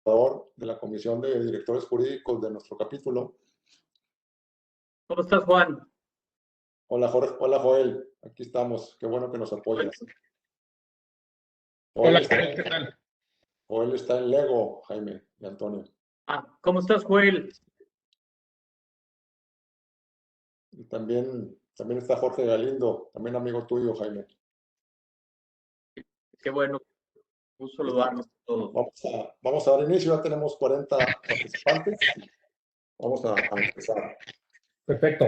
de la Comisión de Directores Jurídicos de nuestro capítulo. ¿Cómo estás, Juan? Hola, Jorge. Hola, Joel. Aquí estamos. Qué bueno que nos apoyas. Hola, Joel, ¿qué tal? Joel está en Lego, Jaime y Antonio. ¿Cómo estás, Joel? Y también está Jorge Galindo, también amigo tuyo, Jaime. Qué bueno. Un saludarnos a todos. Vamos a dar inicio. Ya tenemos 40 participantes. Vamos a empezar. Perfecto.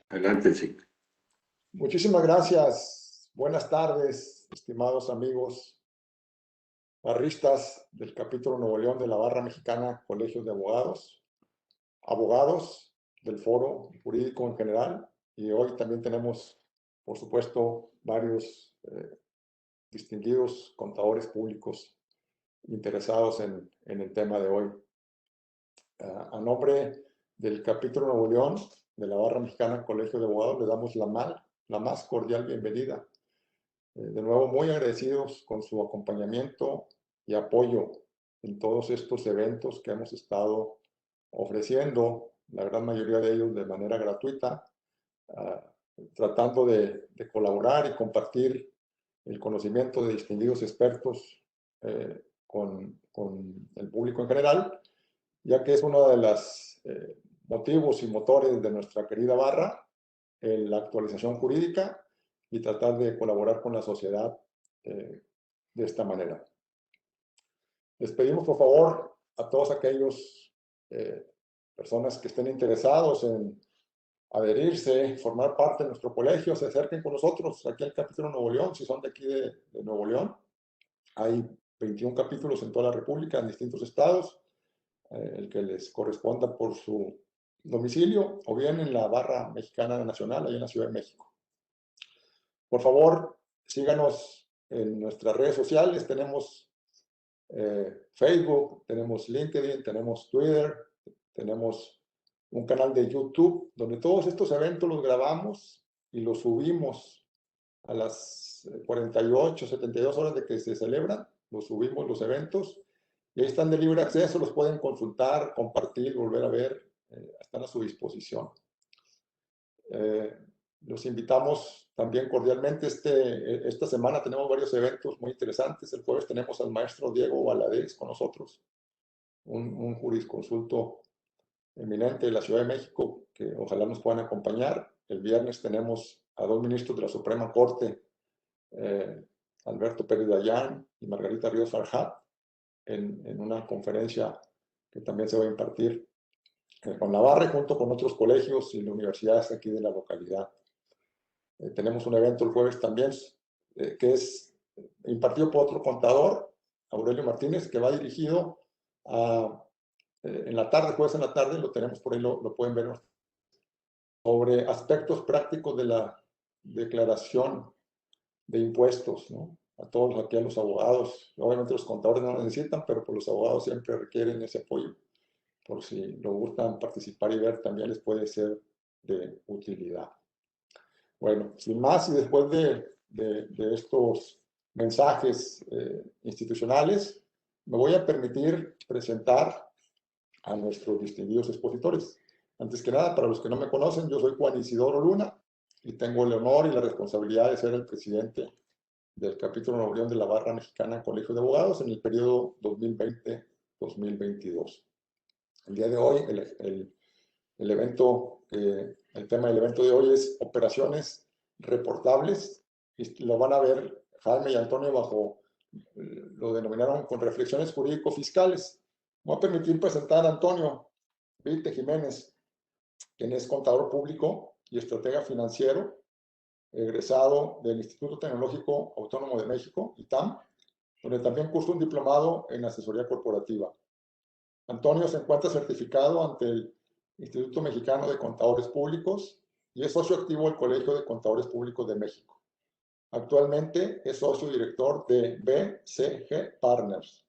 Adelante, sí. Muchísimas gracias. Buenas tardes, estimados amigos barristas del capítulo Nuevo León de la Barra Mexicana Colegios de Abogados, abogados del foro jurídico en general, y hoy también tenemos, por supuesto, varios distinguidos contadores públicos interesados en el tema de hoy. A nombre del capítulo Nuevo León de la Barra Mexicana Colegio de Abogados, le damos la más cordial bienvenida. De nuevo, muy agradecidos con su acompañamiento y apoyo en todos estos eventos que hemos estado ofreciendo, la gran mayoría de ellos de manera gratuita, tratando de colaborar y compartir el conocimiento de distinguidos expertos con el público en general, ya que es uno de los motivos y motores de nuestra querida barra, la actualización jurídica y tratar de colaborar con la sociedad de esta manera. Les pedimos, por favor, a todos aquellos personas que estén interesados en adherirse, formar parte de nuestro colegio, se acerquen con nosotros aquí al capítulo Nuevo León, si son de aquí de Nuevo León. Hay 21 capítulos en toda la República, en distintos estados, el que les corresponda por su domicilio, o bien en la Barra Mexicana Nacional, ahí en la Ciudad de México. Por favor, síganos en nuestras redes sociales. Tenemos Facebook, tenemos LinkedIn, tenemos Twitter, tenemos un canal de YouTube, donde todos estos eventos los grabamos y los subimos a las 48, 72 horas de que se celebran. Los subimos los eventos y ahí están de libre acceso, los pueden consultar, compartir, volver a ver, están a su disposición. Los invitamos también cordialmente. Esta semana tenemos varios eventos muy interesantes. El jueves tenemos al maestro Diego Valadez con nosotros, un jurisconsulto eminente de la Ciudad de México, que ojalá nos puedan acompañar. El viernes tenemos a dos ministros de la Suprema Corte, Alberto Pérez Dayán y Margarita Ríos Farjat, en una conferencia que también se va a impartir con la barra junto con otros colegios y universidades aquí de la localidad. Tenemos un evento el jueves también que es impartido por otro contador, Aurelio Martínez, que va dirigido a, en la tarde, jueves en la tarde, lo tenemos por ahí, lo pueden ver, sobre aspectos prácticos de la declaración de impuestos, ¿no? A todos aquí, a los abogados. Obviamente los contadores no lo necesitan, pero por los abogados siempre requieren ese apoyo. Por si lo gustan participar y ver, también les puede ser de utilidad. Bueno, sin más, y después de estos mensajes institucionales, me voy a permitir presentar a nuestros distinguidos expositores. Antes que nada, para los que no me conocen, yo soy Juan Isidoro Luna y tengo el honor y la responsabilidad de ser el presidente del capítulo Nuevo León de la Barra Mexicana Colegio de Abogados en el periodo 2020-2022. El día de hoy, el tema del evento de hoy es operaciones reportables, y lo van a ver Jaime y Antonio bajo, lo denominaron con reflexiones jurídico-fiscales. Me voy a permitir presentar a Antonio Vite Jiménez, quien es contador público y estratega financiero, egresado del Instituto Tecnológico Autónomo de México, ITAM, donde también cursó un diplomado en asesoría corporativa. Antonio se encuentra certificado ante el Instituto Mexicano de Contadores Públicos y es socio activo del Colegio de Contadores Públicos de México. Actualmente es socio director de BCG Partners.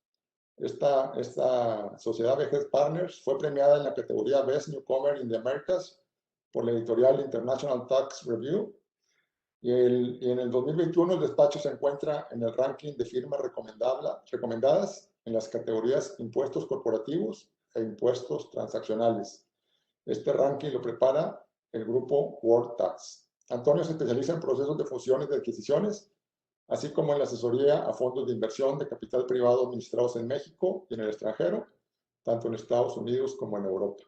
Esta sociedad BCG Partners fue premiada en la categoría Best Newcomer in the Americas por la editorial International Tax Review. Y en el 2021 el despacho se encuentra en el ranking de firmas recomendadas en las categorías impuestos corporativos e impuestos transaccionales. Este ranking lo prepara el grupo World Tax. Antonio se especializa en procesos de fusiones y de adquisiciones, así como en la asesoría a fondos de inversión de capital privado administrados en México y en el extranjero, tanto en Estados Unidos como en Europa.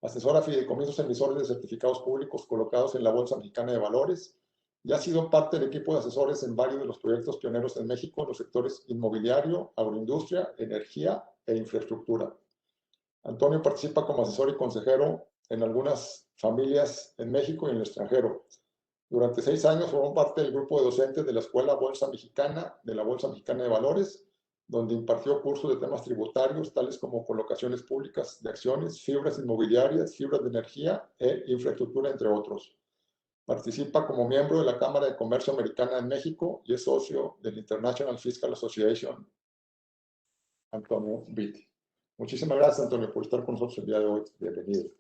Asesora fideicomisos emisores de certificados públicos colocados en la Bolsa Mexicana de Valores y ha sido parte del equipo de asesores en varios de los proyectos pioneros en México en los sectores inmobiliario, agroindustria, energía e infraestructura. Antonio participa como asesor y consejero en algunas familias en México y en el extranjero. Durante 6 años formó parte del grupo de docentes de la Escuela Bolsa Mexicana, de la Bolsa Mexicana de Valores, donde impartió cursos de temas tributarios, tales como colocaciones públicas de acciones, fibras inmobiliarias, fibras de energía e infraestructura, entre otros. Participa como miembro de la Cámara de Comercio Americana en México y es socio del International Fiscal Association, Antonio Vitti. Muchísimas gracias, Antonio, por estar con nosotros el día de hoy. Bienvenido.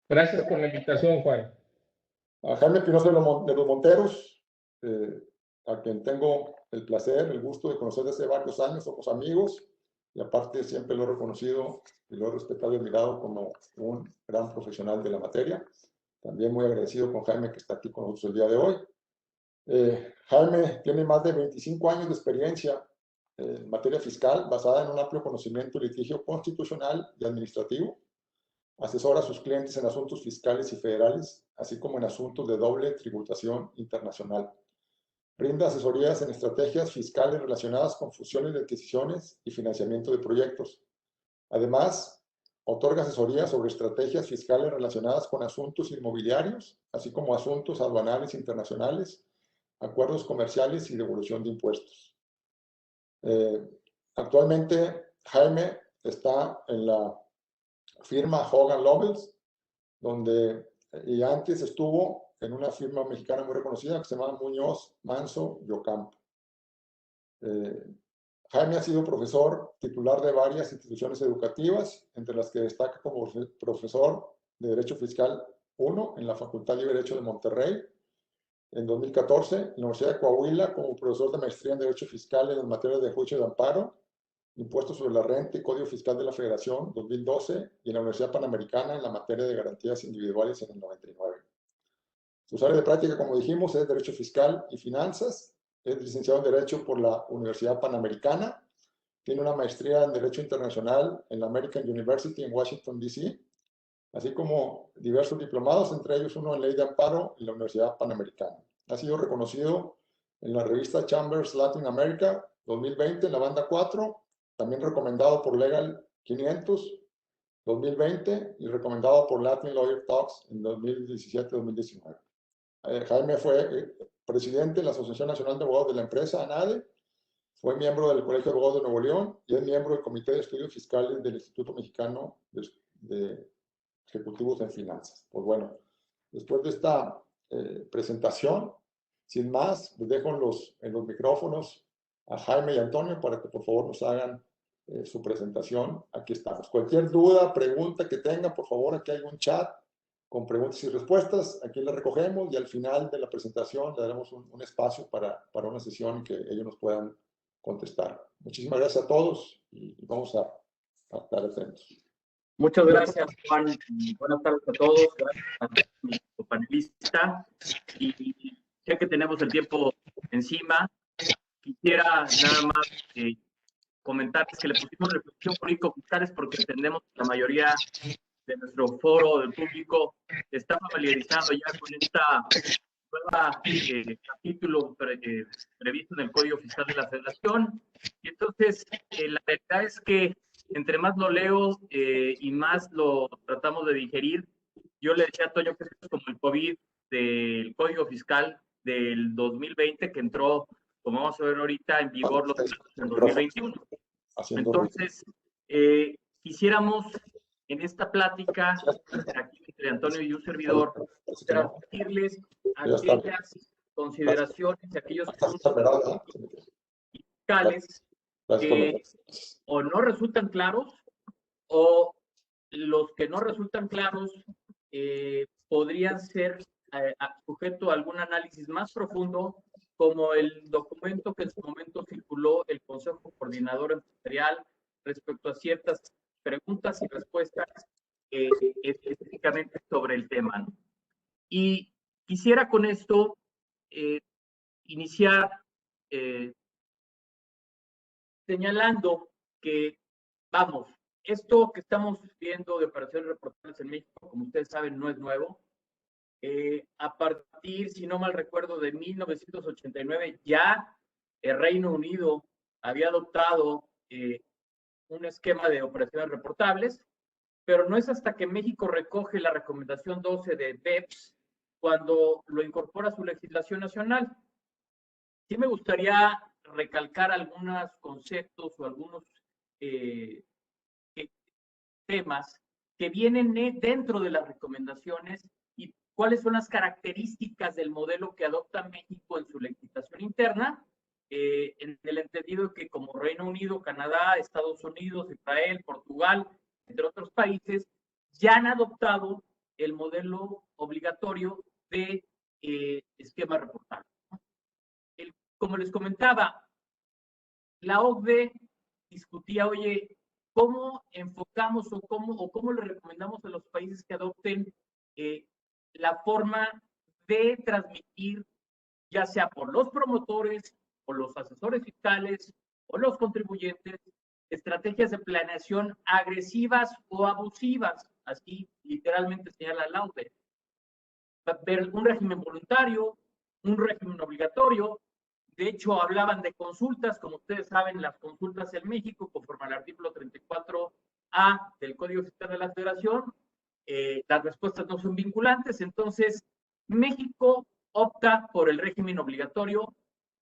Gracias por la invitación, Juan. A Jaime Pinoso de los Monteros, a quien tengo el placer, el gusto de conocer desde hace varios años, somos amigos, y aparte siempre lo he reconocido y lo he respetado y admirado como un gran profesional de la materia. También muy agradecido con Jaime, que está aquí con nosotros el día de hoy. Jaime tiene más de 25 años de experiencia en materia fiscal, basada en un amplio conocimiento de litigio constitucional y administrativo. Asesora a sus clientes en asuntos fiscales y federales, así como en asuntos de doble tributación internacional. Brinda asesorías en estrategias fiscales relacionadas con fusiones de adquisiciones y financiamiento de proyectos. Además, otorga asesorías sobre estrategias fiscales relacionadas con asuntos inmobiliarios, así como asuntos aduanales internacionales, acuerdos comerciales y devolución de impuestos. Actualmente, Jaime está en la firma Hogan Lovells, y antes estuvo en una firma mexicana muy reconocida que se llama Muñoz, Manso y Ocampo. Jaime ha sido profesor titular de varias instituciones educativas, entre las que destaca como profesor de Derecho Fiscal 1 en la Facultad de Derecho de Monterrey. En 2014, en la Universidad de Coahuila, como profesor de maestría en Derecho Fiscal en las materias de juicio de amparo, Impuestos sobre la Renta y Código Fiscal de la Federación, 2012, y en la Universidad Panamericana en la materia de garantías individuales en el 99. Sus áreas de práctica, como dijimos, es Derecho Fiscal y Finanzas. Es licenciado en Derecho por la Universidad Panamericana. Tiene una maestría en Derecho Internacional en la American University en Washington, D.C., así como diversos diplomados, entre ellos uno en Ley de Amparo en la Universidad Panamericana. Ha sido reconocido en la revista Chambers Latin America 2020 en la banda 4, también recomendado por Legal 500 2020 y recomendado por Latin Lawyer Talks en 2017-2019. Jaime fue presidente de la Asociación Nacional de Abogados de la Empresa, ANADE, fue miembro del Colegio de Abogados de Nuevo León y es miembro del Comité de Estudios Fiscales del Instituto Mexicano de Ejecutivos en Finanzas. Pues bueno, después de esta presentación, sin más, les dejo en los micrófonos a Jaime y Antonio para que por favor nos hagan su presentación. Aquí estamos. Cualquier duda, pregunta que tengan, por favor, aquí hay un chat con preguntas y respuestas. Aquí las recogemos y al final de la presentación le daremos un espacio para una sesión que ellos nos puedan contestar. Muchísimas gracias a todos y vamos a estar atentos. Muchas gracias, Juan. Buenas tardes a todos. Gracias a nuestro panelista. Y sé que tenemos el tiempo encima. Quisiera nada más comentarles que le pusimos reflexión político-fiscales porque entendemos que la mayoría de nuestro foro del público está familiarizado ya con esta nueva capítulo previsto en el Código Fiscal de la Federación. Y entonces, la verdad es que entre más lo leo y más lo tratamos de digerir, yo le decía a Toño que es como el COVID del Código Fiscal del 2020 que entró, como vamos a ver ahorita, en vigor los en 2021. Entonces, quisiéramos en esta plática, aquí entre Antonio y un servidor, transmitirles aquellas consideraciones, aquellos puntos fiscales que o no resultan claros o los que no resultan claros podrían ser sujeto a algún análisis más profundo, como el documento que en su momento circuló el Consejo Coordinador Empresarial respecto a ciertas preguntas y respuestas específicamente sobre el tema, ¿no? Y quisiera con esto iniciar señalando que, vamos, esto que estamos viendo de operaciones reportables en México, como ustedes saben, no es nuevo. A partir, si no mal recuerdo, de 1989, ya el Reino Unido había adoptado un esquema de operaciones reportables, pero no es hasta que México recoge la recomendación 12 de BEPS cuando lo incorpora a su legislación nacional. Sí me gustaría recalcar algunos conceptos o algunos temas que vienen dentro de las recomendaciones y cuáles son las características del modelo que adopta México en su legislación interna, en el entendido que como Reino Unido, Canadá, Estados Unidos, Israel, Portugal, entre otros países, ya han adoptado el modelo obligatorio de esquema reportable. Como les comentaba, la OCDE discutía, oye, ¿cómo enfocamos o cómo le recomendamos a los países que adopten la forma de transmitir, ya sea por los promotores o los asesores fiscales o los contribuyentes, estrategias de planeación agresivas o abusivas? Así literalmente señala la OCDE. Ver un régimen voluntario, un régimen obligatorio. De hecho, hablaban de consultas. Como ustedes saben, las consultas en México, conforme al artículo 34A del Código Fiscal de la Federación, las respuestas no son vinculantes. Entonces, México opta por el régimen obligatorio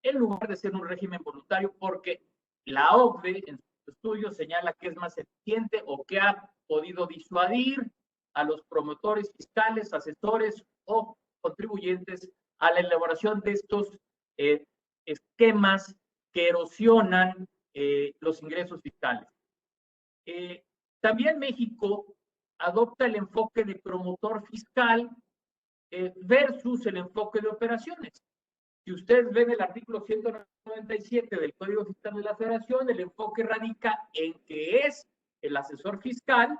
en lugar de ser un régimen voluntario, porque la OCDE en su estudio señala que es más eficiente o que ha podido disuadir a los promotores fiscales, asesores o contribuyentes a la elaboración de estos esquemas que erosionan los ingresos fiscales. También México adopta el enfoque de promotor fiscal versus el enfoque de operaciones. Si ustedes ven el artículo 197 del Código Fiscal de la Federación, el enfoque radica en que es el asesor fiscal,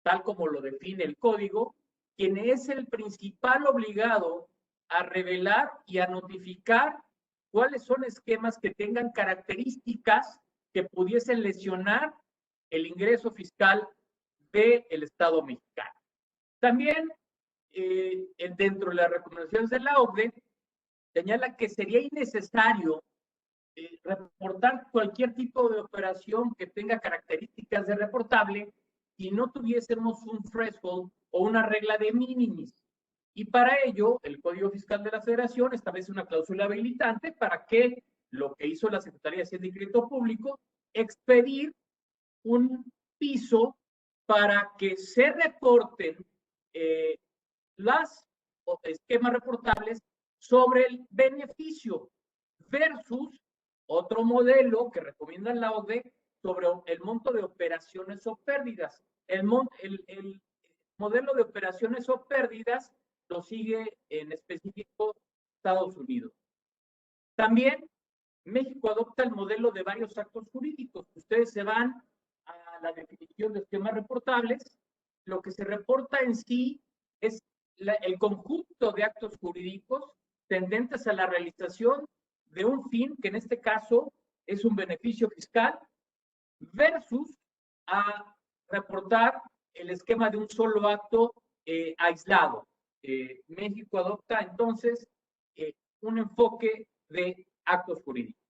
tal como lo define el código, quien es el principal obligado a revelar y a notificar cuáles son esquemas que tengan características que pudiesen lesionar el ingreso fiscal del Estado mexicano. También, dentro de las recomendaciones de la OCDE, señala que sería innecesario reportar cualquier tipo de operación que tenga características de reportable si no tuviésemos un threshold o una regla de minimis. Y para ello, el Código Fiscal de la Federación establece una cláusula habilitante para que lo que hizo la Secretaría de Hacienda y Crédito Público, expedir un piso para que se reporten las esquemas reportables sobre el beneficio versus otro modelo que recomienda la OCDE sobre el monto de operaciones o pérdidas. El modelo de operaciones o pérdidas lo sigue en específico Estados Unidos. También México adopta el modelo de varios actos jurídicos. Ustedes se van a la definición de esquemas reportables. Lo que se reporta en sí es el conjunto de actos jurídicos tendentes a la realización de un fin, que en este caso es un beneficio fiscal, versus a reportar el esquema de un solo acto aislado. México adopta entonces un enfoque de actos jurídicos.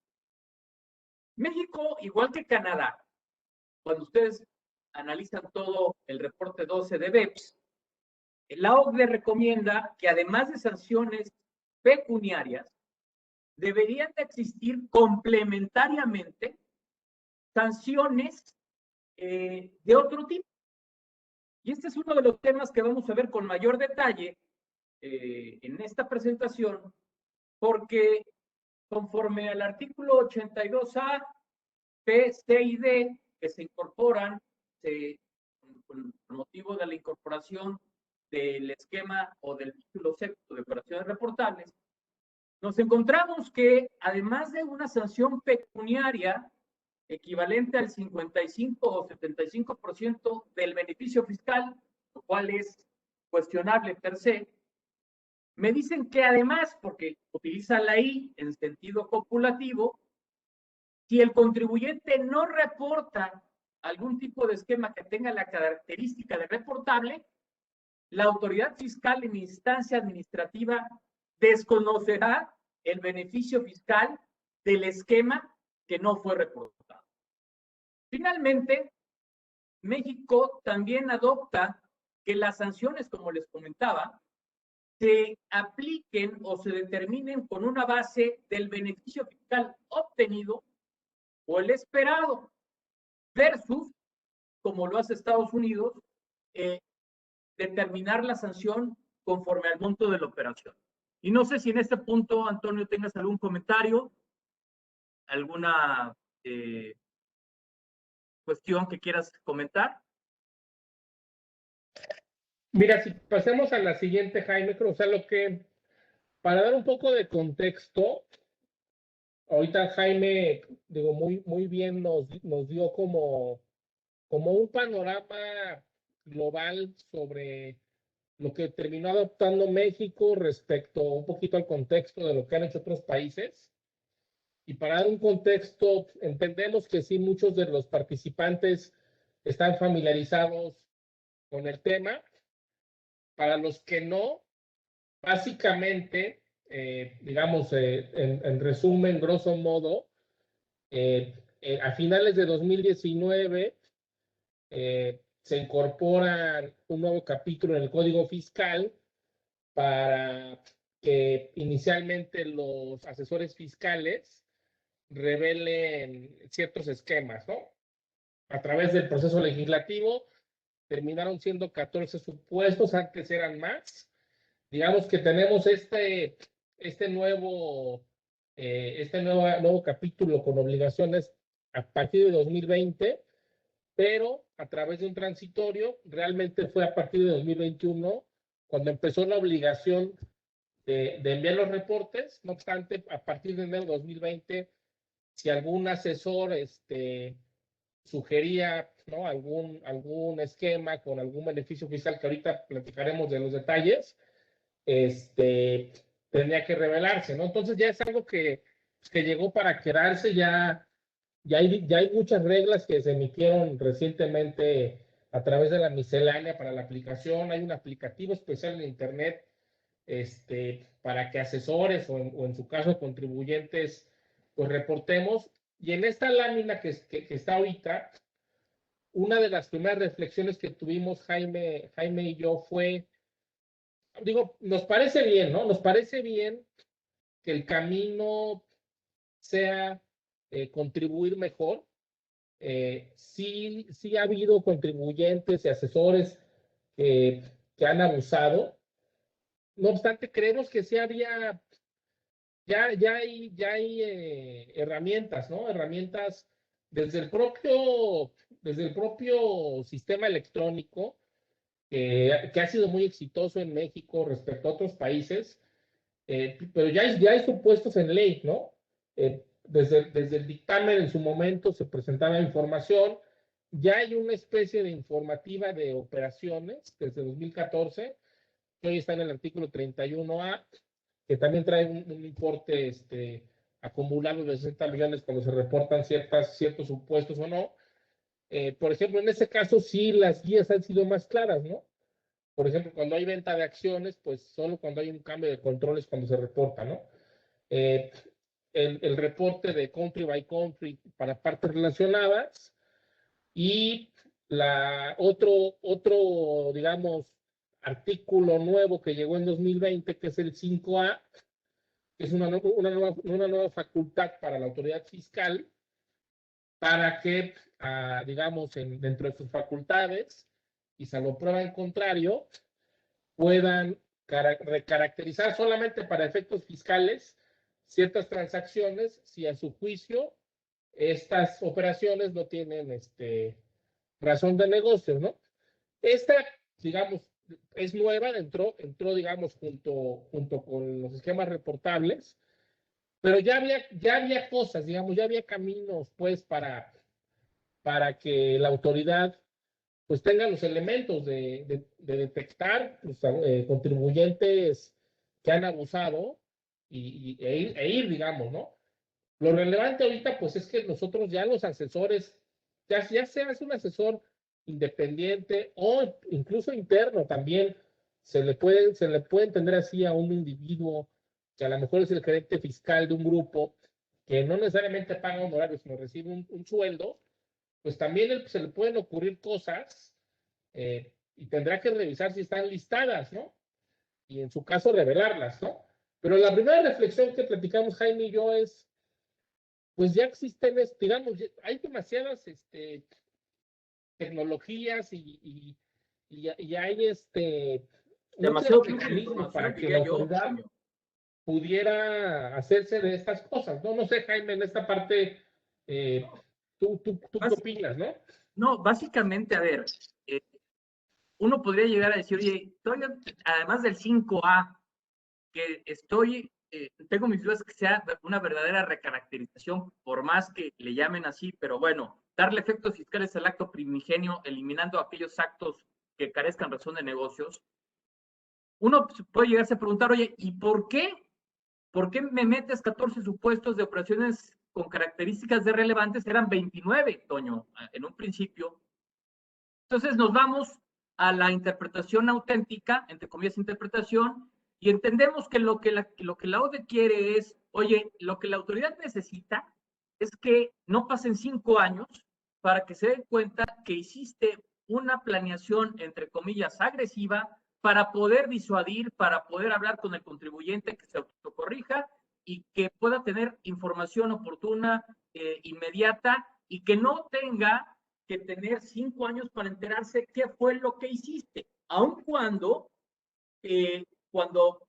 México, igual que Canadá, cuando ustedes analizan todo el reporte 12 de BEPS, la OCDE recomienda que además de sanciones pecuniarias, deberían de existir complementariamente sanciones de otro tipo. Y este es uno de los temas que vamos a ver con mayor detalle en esta presentación, porque conforme al artículo 82A, P, C y D, que se incorporan con motivo de la incorporación del esquema o del título sexto de operaciones reportables, nos encontramos que además de una sanción pecuniaria, equivalente al 55 o 75% del beneficio fiscal, lo cual es cuestionable per se. Me dicen que además, porque utilizan la I en sentido copulativo, si el contribuyente no reporta algún tipo de esquema que tenga la característica de reportable, la autoridad fiscal en instancia administrativa desconocerá el beneficio fiscal del esquema que no fue reportado. Finalmente, México también adopta que las sanciones, como les comentaba, se apliquen o se determinen con una base del beneficio fiscal obtenido o el esperado, versus, como lo hace Estados Unidos, determinar la sanción conforme al monto de la operación. Y no sé si en este punto, Antonio, tengas algún comentario, alguna cuestión que quieras comentar. Mira, si pasemos a la siguiente, Jaime, creo, o sea, para dar un poco de contexto, ahorita Jaime, digo, muy bien nos dio como un panorama global sobre lo que terminó adoptando México respecto un poquito al contexto de lo que han hecho otros países. Y para dar un contexto, entendemos que sí, muchos de los participantes están familiarizados con el tema. Para los que no, básicamente, digamos, en resumen, grosso modo, a finales de 2019 se incorpora un nuevo capítulo en el Código Fiscal para que inicialmente los asesores fiscales revelen ciertos esquemas, ¿no? A través del proceso legislativo terminaron siendo 14 supuestos, antes eran más. Digamos que tenemos este nuevo capítulo con obligaciones a partir de 2020, pero a través de un transitorio, realmente fue a partir de 2021 cuando empezó la obligación de enviar los reportes. No obstante, a partir de enero de 2020, si algún asesor sugería, ¿no?, algún esquema con algún beneficio fiscal, que ahorita platicaremos de los detalles, tendría que revelarse, ¿no? Entonces ya es algo que llegó para quedarse. Ya hay muchas reglas que se emitieron recientemente a través de la miscelánea para la aplicación. Hay un aplicativo especial en internet para que asesores o en su caso contribuyentes pues reportemos. Y en esta lámina que está ahorita, una de las primeras reflexiones que tuvimos Jaime y yo fue, digo, nos parece bien, ¿no? Nos parece bien que el camino sea contribuir mejor. Sí ha habido contribuyentes y asesores que han abusado. No obstante, creemos que sí había, ya hay herramientas, ¿no? Herramientas desde el propio sistema electrónico, que ha sido muy exitoso en México respecto a otros países, pero ya hay supuestos en ley, ¿no? Desde el dictamen en su momento se presentaba información. Ya hay una especie de informativa de operaciones desde 2014, que hoy está en el artículo 31A, que también trae un importe acumulado de 60 millones cuando se reportan ciertos supuestos o no. Por ejemplo, en ese caso sí las guías han sido más claras, ¿no? Por ejemplo, cuando hay venta de acciones, pues solo cuando hay un cambio de controles cuando se reporta, ¿no? El reporte de country by country para partes relacionadas, y otro, digamos, artículo nuevo que llegó en 2020, que es el 5A, que es una nueva facultad para la autoridad fiscal para que, digamos, dentro de sus facultades, y salvo prueba en contrario, puedan recaracterizar solamente para efectos fiscales ciertas transacciones si a su juicio estas operaciones no tienen razón de negocio, ¿no? Esta, digamos, es nueva, entró digamos, junto con los esquemas reportables, pero ya había cosas, digamos, ya había caminos, pues, para para que la autoridad pues tenga los elementos de detectar pues, contribuyentes que han abusado e ir, digamos, ¿no? Lo relevante ahorita, pues, es que nosotros ya los asesores, ya seas un asesor independiente o incluso interno también, se le puede entender así a un individuo que a lo mejor es el gerente fiscal de un grupo que no necesariamente paga honorarios, sino recibe un sueldo, pues también se le pueden ocurrir cosas y tendrá que revisar si están listadas, ¿no? Y en su caso revelarlas, ¿no? Pero la primera reflexión que platicamos Jaime y yo es, pues ya existen, digamos, hay demasiadas tecnologías y hay Demasiado muchos flujo de mecanismos para información, que la diría yo, autoridad Toño. pudiera hacerse de estas cosas, ¿no? No sé, Jaime, en esta parte, ¿tú qué opinas, no? No, básicamente, a ver, uno podría llegar a decir, oye, todavía, además del 5A, que tengo mis dudas que sea una verdadera recaracterización, por más que le llamen así, pero bueno, darle efectos fiscales al acto primigenio, eliminando aquellos actos que carezcan razón de negocios. Uno puede llegarse a preguntar, oye, ¿y por qué? ¿Por qué me metes 14 supuestos de operaciones con características de relevantes? Eran 29, Toño, en un principio. Entonces nos vamos a la interpretación auténtica, entre comillas, interpretación, y entendemos que lo que la ODE quiere es, oye, lo que la autoridad necesita es que no pasen 5 años para que se den cuenta que hiciste una planeación, entre comillas, agresiva para poder disuadir, para poder hablar con el contribuyente que se autocorrija y que pueda tener información oportuna, inmediata, y que no tenga que tener 5 años para enterarse qué fue lo que hiciste, aun cuando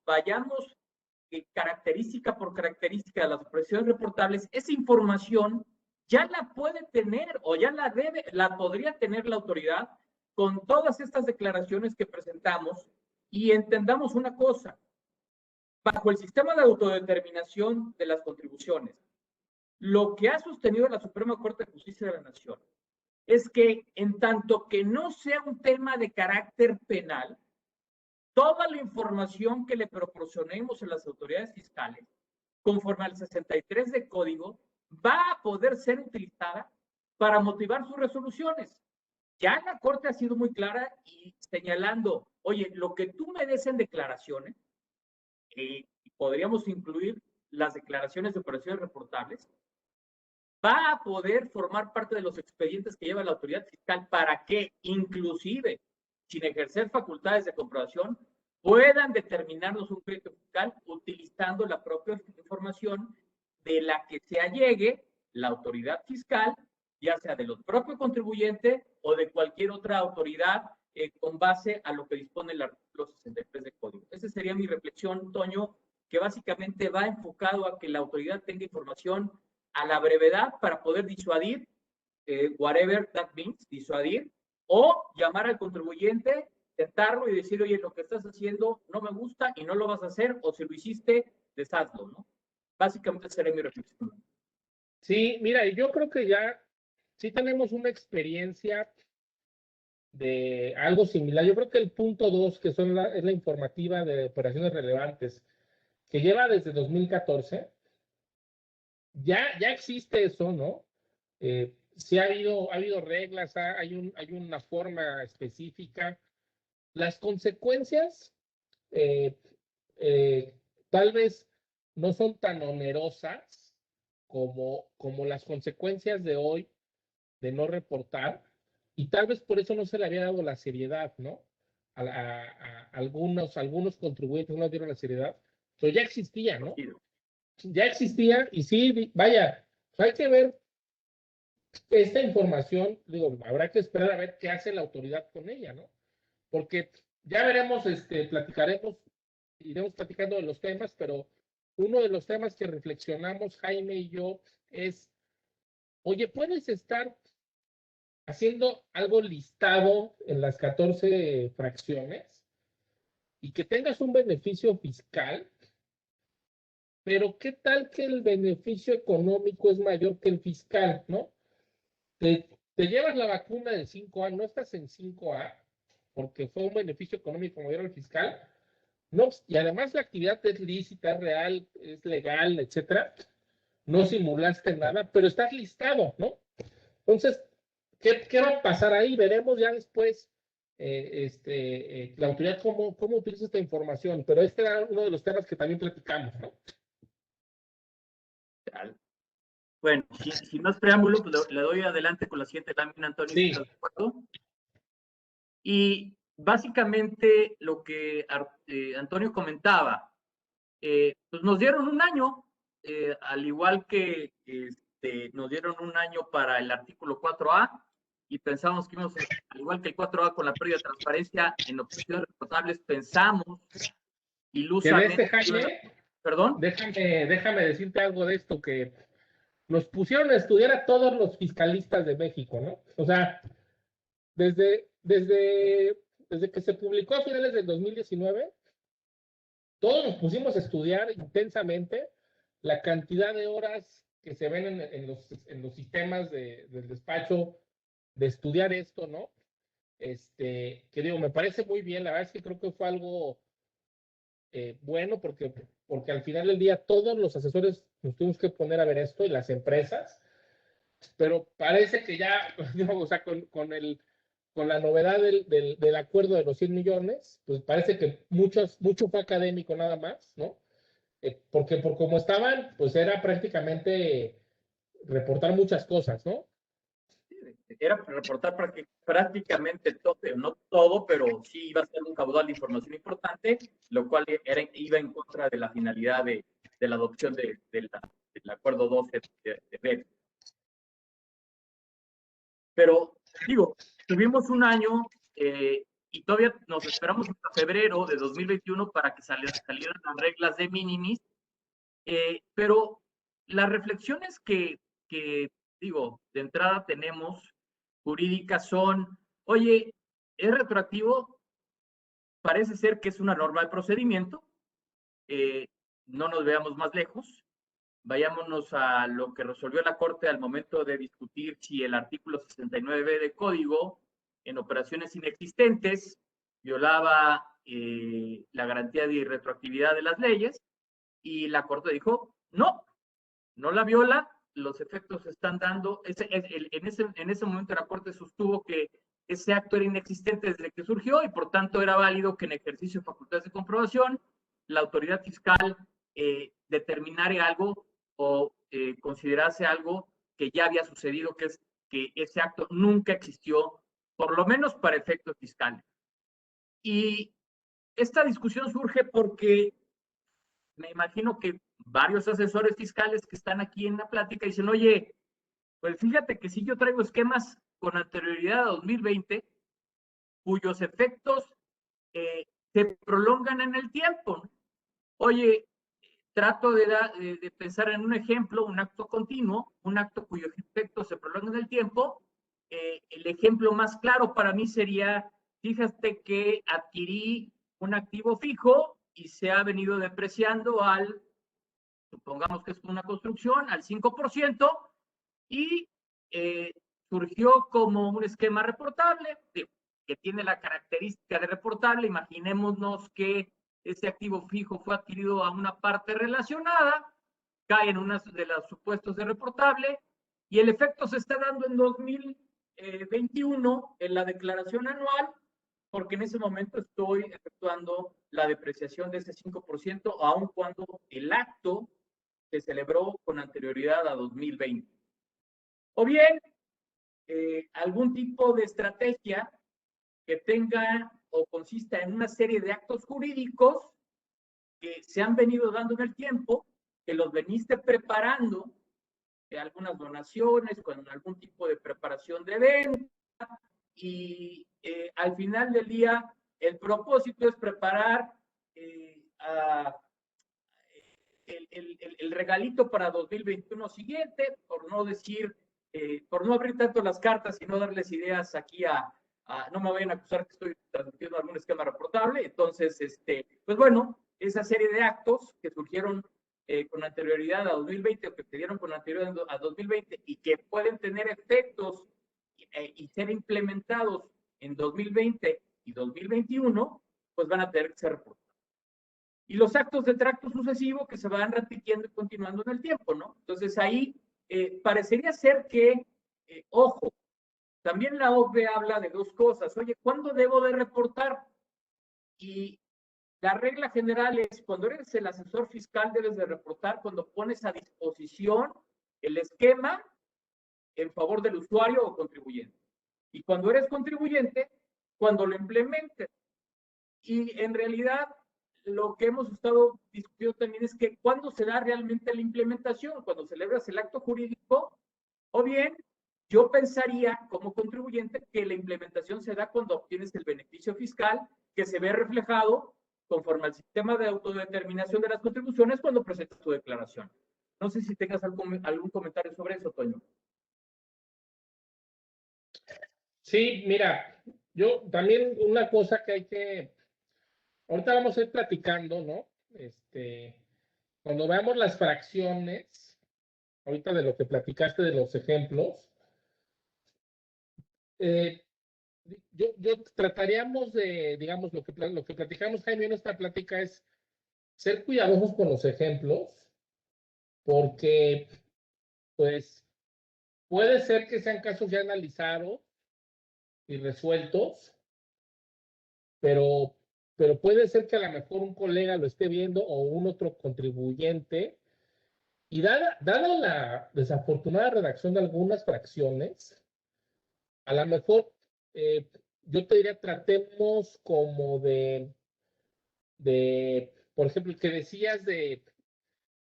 vayamos característica por característica de las operaciones reportables, esa información ya la puede tener o ya la podría tener la autoridad con todas estas declaraciones que presentamos. Y entendamos una cosa, bajo el sistema de autodeterminación de las contribuciones, lo que ha sostenido la Suprema Corte de Justicia de la Nación es que en tanto que no sea un tema de carácter penal, toda la información que le proporcionemos a las autoridades fiscales, conforme al 63 de código, va a poder ser utilizada para motivar sus resoluciones. Ya la Corte ha sido muy clara y señalando, oye, lo que tú me des en declaraciones, podríamos incluir las declaraciones de operaciones reportables, va a poder formar parte de los expedientes que lleva la autoridad fiscal para que, inclusive, sin ejercer facultades de comprobación, puedan determinarnos un crédito fiscal utilizando la propia información de la que se allegue la autoridad fiscal, ya sea de los propios contribuyentes o de cualquier otra autoridad con base a lo que dispone el artículo 63 del Código. Esa sería mi reflexión, Toño, que básicamente va enfocado a que la autoridad tenga información a la brevedad para poder disuadir, whatever that means, disuadir, o llamar al contribuyente, tentarlo y decir, oye, lo que estás haciendo no me gusta y no lo vas a hacer, o si lo hiciste, deshazlo, ¿no? Básicamente sería mi reflexión. Sí, mira, yo creo que ya sí tenemos una experiencia de algo similar. Yo creo que el punto 2, que es la informativa de operaciones relevantes, que lleva desde 2014, ya existe eso, ¿no? Sí ha habido reglas, hay una forma específica. Las consecuencias eh, eh, tal vez no son tan onerosas como las consecuencias de hoy de no reportar, y tal vez por eso no se le había dado la seriedad, ¿no? A algunos contribuyentes no dieron la seriedad, pero ya existía, ¿no? Ya existía y sí, vaya, hay que ver esta información, digo, habrá que esperar a ver qué hace la autoridad con ella, ¿no? Porque ya veremos, platicaremos, iremos platicando de los temas, pero uno de los temas que reflexionamos Jaime y yo es, oye, puedes estar haciendo algo listado en las 14 fracciones y que tengas un beneficio fiscal, pero ¿qué tal que el beneficio económico es mayor que el fiscal, ¿no? te llevas la vacuna del 5A, no estás en 5A, porque fue un beneficio económico como dieron el fiscal, no, y además la actividad es lícita, es real, es legal, etcétera, no simulaste nada, pero estás listado, ¿no? Entonces, ¿qué va a pasar ahí? Veremos ya después la autoridad cómo utiliza esta información, pero este era uno de los temas que también platicamos, ¿no? Bueno, sin más preámbulo, pues le doy adelante con la siguiente lámina, Antonio. Sí. ¿Estás de acuerdo? Y básicamente lo que Antonio comentaba, pues nos dieron un año, al igual que nos dieron un año para el artículo 4A, y pensamos que íbamos, al igual que el 4A, con la pérdida de transparencia en opciones reportables, pensamos ilusamente. Jaime, ¿Perdón? déjame decirte algo de esto, que nos pusieron a estudiar a todos los fiscalistas de México, ¿no? O sea, desde que se publicó a finales del 2019, todos nos pusimos a estudiar intensamente la cantidad de horas que se ven en los sistemas del despacho de estudiar esto, ¿no? Que digo, me parece muy bien, la verdad es que creo que fue algo bueno porque al final del día todos los asesores nos tuvimos que poner a ver esto y las empresas, pero parece que ya, o sea, con la novedad del acuerdo de los 100 millones, pues parece que mucho fue académico nada más, ¿no? Porque por como estaban, pues era prácticamente reportar muchas cosas, ¿no? Era reportar prácticamente todo, no todo, pero sí iba a ser un caudal de información importante, lo cual iba en contra de la finalidad de la adopción del acuerdo 12 de BEPS. Pero, digo, tuvimos un año y todavía nos esperamos hasta febrero de 2021 para que salieran las reglas de minimis, pero las reflexiones que, digo, de entrada tenemos jurídicas son, oye, ¿es retroactivo? Parece ser que es una norma de procedimiento, no nos veamos más lejos, vayámonos a lo que resolvió la Corte al momento de discutir si el artículo 69 de Código en operaciones inexistentes violaba la garantía de irretroactividad de las leyes, y la Corte dijo, no la viola, los efectos se están dando. En ese momento la Corte sostuvo que ese acto era inexistente desde que surgió y por tanto era válido que en ejercicio de facultades de comprobación la autoridad fiscal determinara algo o considerase algo que ya había sucedido, que es que ese acto nunca existió, por lo menos para efectos fiscales. Y esta discusión surge porque me imagino que varios asesores fiscales que están aquí en la plática dicen, oye, pues fíjate que si yo traigo esquemas con anterioridad a 2020, cuyos efectos se prolongan en el tiempo. Oye, trato de pensar en un ejemplo, un acto continuo, un acto cuyo efecto se prolonga en el tiempo. El ejemplo más claro para mí sería, fíjate que adquirí un activo fijo y se ha venido depreciando supongamos que es una construcción, al 5%, y surgió como un esquema reportable, que tiene la característica de reportable. Imaginémonos que ese activo fijo fue adquirido a una parte relacionada, cae en uno de los supuestos de reportable, y el efecto se está dando en 2021 en la declaración anual, porque en ese momento estoy efectuando la depreciación de ese 5%, aun cuando el acto se celebró con anterioridad a 2020. O bien, algún tipo de estrategia que tenga o consista en una serie de actos jurídicos que se han venido dando en el tiempo, que los veniste preparando, algunas donaciones, con algún tipo de preparación de venta, y al final del día el propósito es preparar el regalito para 2021 siguiente, por no decir, por no abrir tanto las cartas y no darles ideas aquí no me vayan a acusar que estoy transmitiendo algún esquema reportable. Entonces, pues bueno, esa serie de actos que surgieron con anterioridad a 2020 o que se dieron con anterioridad a 2020 y que pueden tener efectos y ser implementados en 2020 y 2021, pues van a tener que ser reportados. Y los actos de tracto sucesivo que se van repitiendo y continuando en el tiempo, ¿no? Entonces ahí parecería ser que, ojo, también la OCDE habla de dos cosas. Oye, ¿cuándo debo de reportar? Y la regla general es, cuando eres el asesor fiscal debes de reportar cuando pones a disposición el esquema en favor del usuario o contribuyente. Y cuando eres contribuyente, cuando lo implementes. Y en realidad, lo que hemos estado discutiendo también es que cuándo se da realmente la implementación, cuando celebras el acto jurídico, o bien yo pensaría como contribuyente que la implementación se da cuando obtienes el beneficio fiscal que se ve reflejado conforme al sistema de autodeterminación de las contribuciones cuando presentas tu declaración. No sé si tengas algún comentario sobre eso, Toño. Sí, mira, yo también una cosa que hay que, ahorita vamos a ir platicando, ¿no? Cuando veamos las fracciones, ahorita de lo que platicaste de los ejemplos, yo trataríamos de, digamos, lo que platicamos, Jaime, en esta plática es ser cuidadosos con los ejemplos, porque, pues, puede ser que sean casos ya analizados y resueltos, pero puede ser que a lo mejor un colega lo esté viendo o un otro contribuyente, y dada la desafortunada redacción de algunas fracciones, a lo mejor yo te diría, tratemos como por ejemplo, el que decías de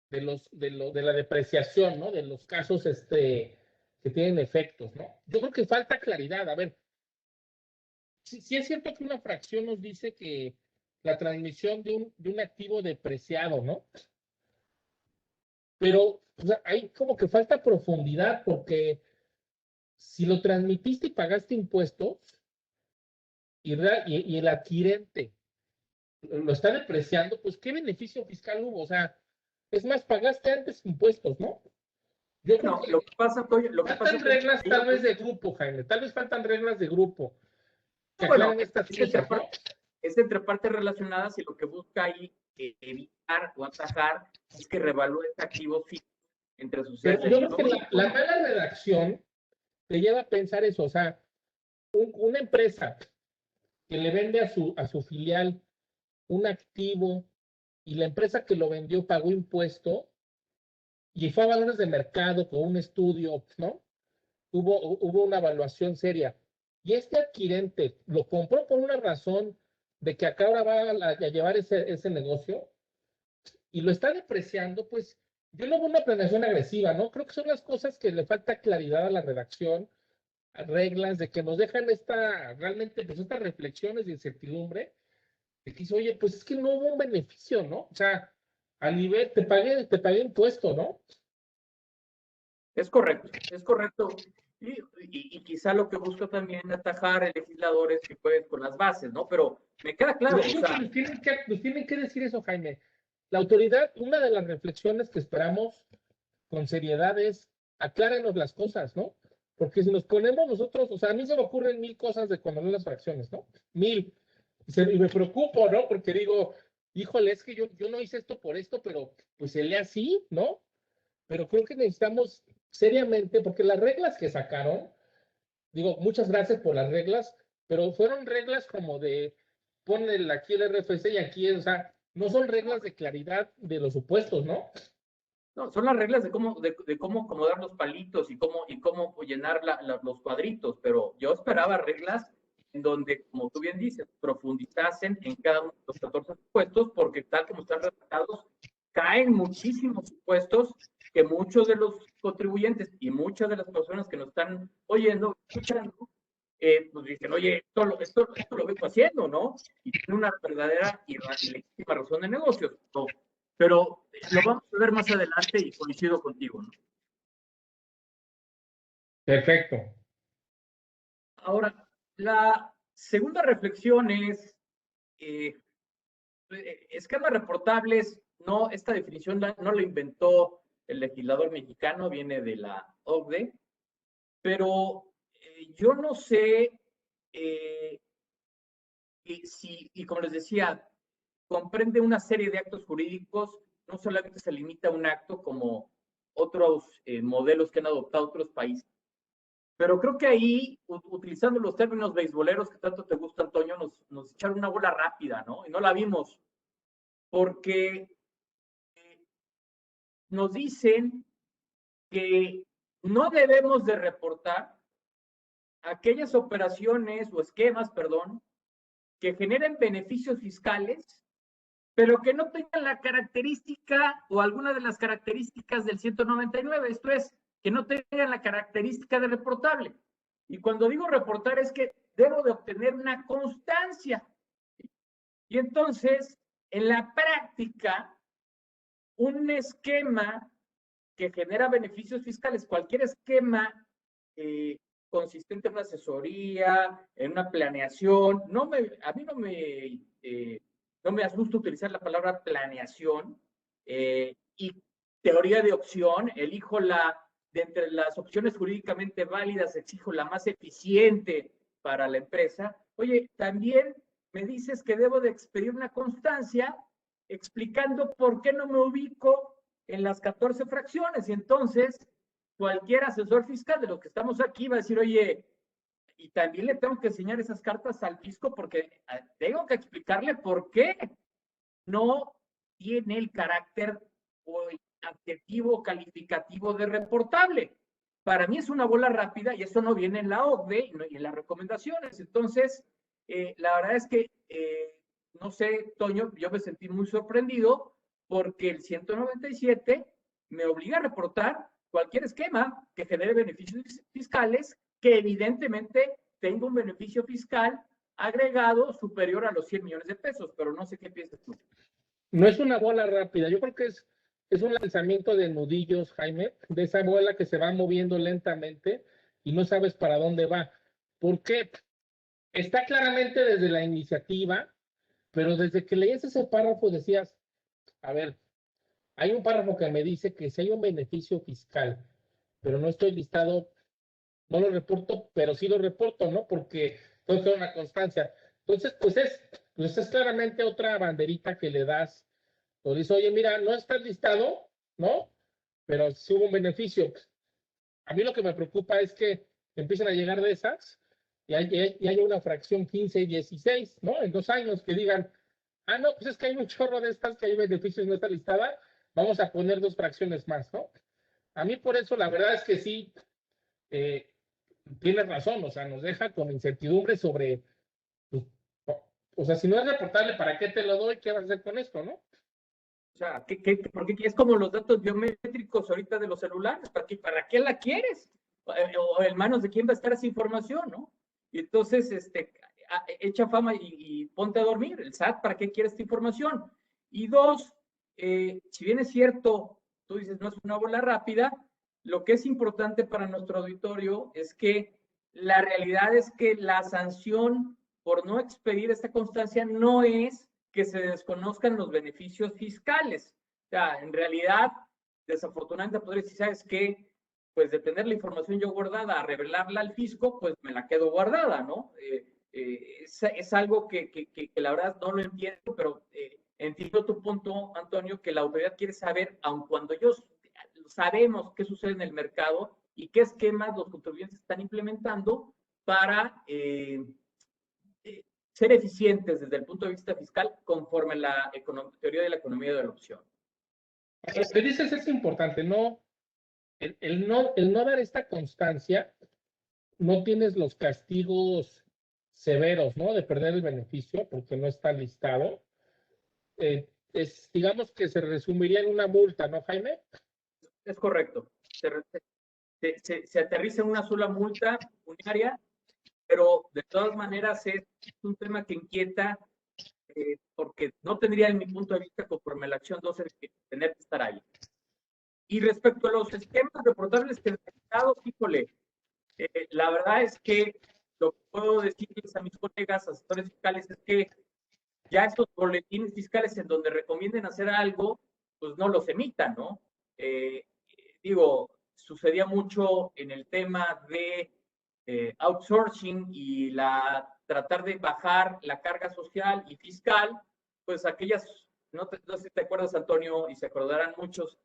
la depreciación, ¿no? De los casos que tienen efectos, ¿no? Yo creo que falta claridad. A ver, sí es cierto que una fracción nos dice que la transmisión de un activo depreciado, ¿no? Pero o sea, hay como que falta profundidad, porque si lo transmitiste y pagaste impuestos y el adquirente lo está depreciando, pues ¿qué beneficio fiscal hubo? O sea, es más, pagaste antes impuestos, ¿no? Yo creo que lo que pasa, Toño, faltan reglas tal vez de grupo, Jaime, tal vez faltan reglas de grupo que bueno, aclaren estas cosas, ¿no? es entre partes relacionadas y lo que busca ahí evitar o atajar es que revalúe activos fijos entre sus Pero sedes. yo creo que la mala redacción te lleva a pensar eso. O sea, una empresa que le vende a su filial un activo y la empresa que lo vendió pagó impuesto y fue a valores de mercado con un estudio, ¿no? Hubo una evaluación seria. Y este adquirente lo compró por una razón de que acá ahora va a llevar ese negocio y lo está depreciando, pues yo no veo una planeación agresiva, ¿no? Creo que son las cosas que le falta claridad a la redacción, a reglas, de que nos dejan realmente, pues estas reflexiones de incertidumbre, de que dice, oye, pues es que no hubo un beneficio, ¿no? O sea, a nivel, te pagué impuesto, ¿no? Es correcto, es correcto. Y quizá lo que busca también atajar el legislador es que juegue con las bases, ¿no? Pero me queda claro. Pero o sea, nos tienen que decir eso, Jaime. La autoridad, una de las reflexiones que esperamos con seriedad es aclárenos las cosas, ¿no? Porque si nos ponemos nosotros, o sea, a mí se me ocurren 1000 cosas de cuando veo las fracciones, ¿no? 1000. Y me preocupo, ¿no? Porque digo, híjole, es que yo no hice esto por esto, pero pues se lee así, ¿no? Pero creo que necesitamos seriamente, porque las reglas que sacaron, digo, muchas gracias por las reglas, pero fueron reglas como de ponle aquí el RFC y aquí, o sea, no son reglas de claridad de los supuestos, ¿no? No, son las reglas de cómo acomodar los palitos y cómo llenar los cuadritos, pero yo esperaba reglas en donde, como tú bien dices, profundizasen en cada uno de los 14 supuestos, porque tal como están redactados, caen muchísimos supuestos que muchos de los contribuyentes y muchas de las personas que nos están oyendo, escuchando, pues dicen, oye, esto lo vengo haciendo, ¿no? Y tiene una verdadera y legítima razón de negocios. ¿No? Pero lo vamos a ver más adelante y coincido contigo, ¿no? Perfecto. Ahora, la segunda reflexión es, esquemas reportables, no, esta definición no la inventó el legislador mexicano, viene de la OCDE, pero yo no sé y como les decía, comprende una serie de actos jurídicos, no solamente se limita a un acto como otros modelos que han adoptado otros países. Pero creo que ahí, utilizando los términos beisboleros que tanto te gusta, Antonio, nos echaron una bola rápida, ¿no? Y no la vimos, porque nos dicen que no debemos de reportar aquellas operaciones o esquemas, perdón, que generen beneficios fiscales, pero que no tengan la característica o alguna de las características del 199, esto es, que no tengan la característica de reportable. Y cuando digo reportar es que debo de obtener una constancia. Y entonces, en la práctica, un esquema que genera beneficios fiscales, cualquier esquema consistente en una asesoría, en una planeación, a mí no me asusta utilizar la palabra planeación y teoría de opción, elijo de entre las opciones jurídicamente válidas, exijo la más eficiente para la empresa. Oye, también me dices que debo de expedir una constancia explicando por qué no me ubico en las 14 fracciones. Y entonces, cualquier asesor fiscal de los que estamos aquí va a decir, oye, y también le tengo que enseñar esas cartas al fisco porque tengo que explicarle por qué no tiene el carácter o el adjetivo calificativo de reportable. Para mí es una bola rápida y eso no viene en la OCDE y en las recomendaciones. Entonces, la verdad es que, no sé, Toño, yo me sentí muy sorprendido porque el 197 me obliga a reportar cualquier esquema que genere beneficios fiscales que evidentemente tenga un beneficio fiscal agregado superior a los 100 millones de pesos, pero no sé qué piensas tú. No es una bola rápida, yo creo que es un lanzamiento de nudillos, Jaime, de esa bola que se va moviendo lentamente y no sabes para dónde va. ¿Por qué? Está claramente desde la iniciativa, pero desde que leías ese párrafo decías, a ver, hay un párrafo que me dice que si hay un beneficio fiscal, pero no estoy listado, no lo reporto, pero sí lo reporto, ¿no? Porque tengo que dar una constancia. Entonces, pues es claramente otra banderita que le das. O dice, oye, mira, no está listado, ¿no? Pero sí hubo un beneficio. A mí lo que me preocupa es que empiecen a llegar de esas y haya una fracción 15 y 16, ¿no? En 2 años que digan, ah, no, pues es que hay un chorro de estas que hay beneficios, no está listada, vamos a poner 2 fracciones más, ¿no? A mí por eso la verdad es que sí, tienes razón, o sea, nos deja con incertidumbre sobre, pues, o sea, si no es reportable, ¿para qué te lo doy? ¿Qué vas a hacer con esto, no? O sea, porque es como los datos biométricos ahorita de los celulares, ¿para qué la quieres? O en manos de quién va a estar esa información, ¿no? Y entonces, echa fama y ponte a dormir. El SAT, ¿para qué quiere esta información? Y dos, si bien es cierto, tú dices, no es una bola rápida, lo que es importante para nuestro auditorio es que la realidad es que la sanción por no expedir esta constancia no es que se desconozcan los beneficios fiscales. O sea, en realidad, desafortunadamente podría decir, ¿sabes qué? Pues de tener la información yo guardada a revelarla al fisco, pues me la quedo guardada, ¿no? Es algo que la verdad no lo entiendo, pero entiendo tu punto, Antonio, que la autoridad quiere saber, aun cuando ellos sabemos qué sucede en el mercado y qué esquemas los contribuyentes están implementando para ser eficientes desde el punto de vista fiscal conforme la teoría de la economía de la opción. Lo que dices es importante, no, el no dar esta constancia, no tienes los castigos severos, ¿no? De perder el beneficio porque no está listado. Digamos que se resumiría en una multa, ¿no, Jaime? Es correcto. Se aterriza en una sola multa unitaria, pero de todas maneras es un tema que inquieta porque no tendría, en mi punto de vista, conforme la acción 12, que tener que estar ahí. Y respecto a los esquemas reportables certificados, híjole, la verdad es que lo que puedo decirles a mis colegas asesores fiscales es que ya estos boletines fiscales en donde recomienden hacer algo, pues no los emitan, ¿no? Digo, sucedía mucho en el tema de outsourcing y tratar de bajar la carga social y fiscal, pues aquellas, no sé si te acuerdas, Antonio, y se acordarán muchos,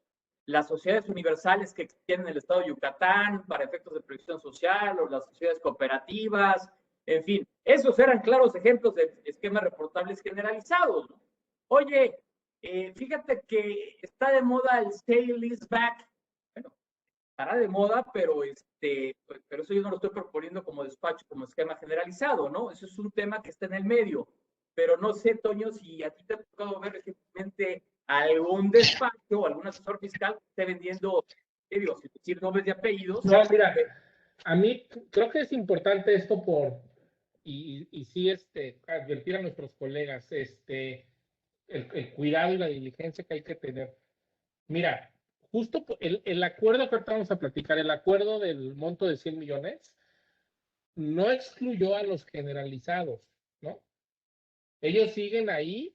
las sociedades universales que existían en el estado de Yucatán para efectos de previsión social, o las sociedades cooperativas, en fin, esos eran claros ejemplos de esquemas reportables generalizados, ¿no? Oye, fíjate que está de moda el sale leaseback. Bueno, estará de moda, pero eso yo no lo estoy proponiendo como despacho, como esquema generalizado, ¿no? Eso es un tema que está en el medio. Pero no sé, Toño, si a ti te ha tocado ver recientemente algún despacho o algún asesor fiscal que esté vendiendo, digo, sin decir nombres de apellidos. No, mira, a mí creo que es importante esto y sí, advertir a nuestros colegas, el cuidado y la diligencia que hay que tener. Mira, justo el acuerdo que ahorita vamos a platicar, el acuerdo del monto de 100 millones, no excluyó a los generalizados, ¿no? Ellos siguen ahí,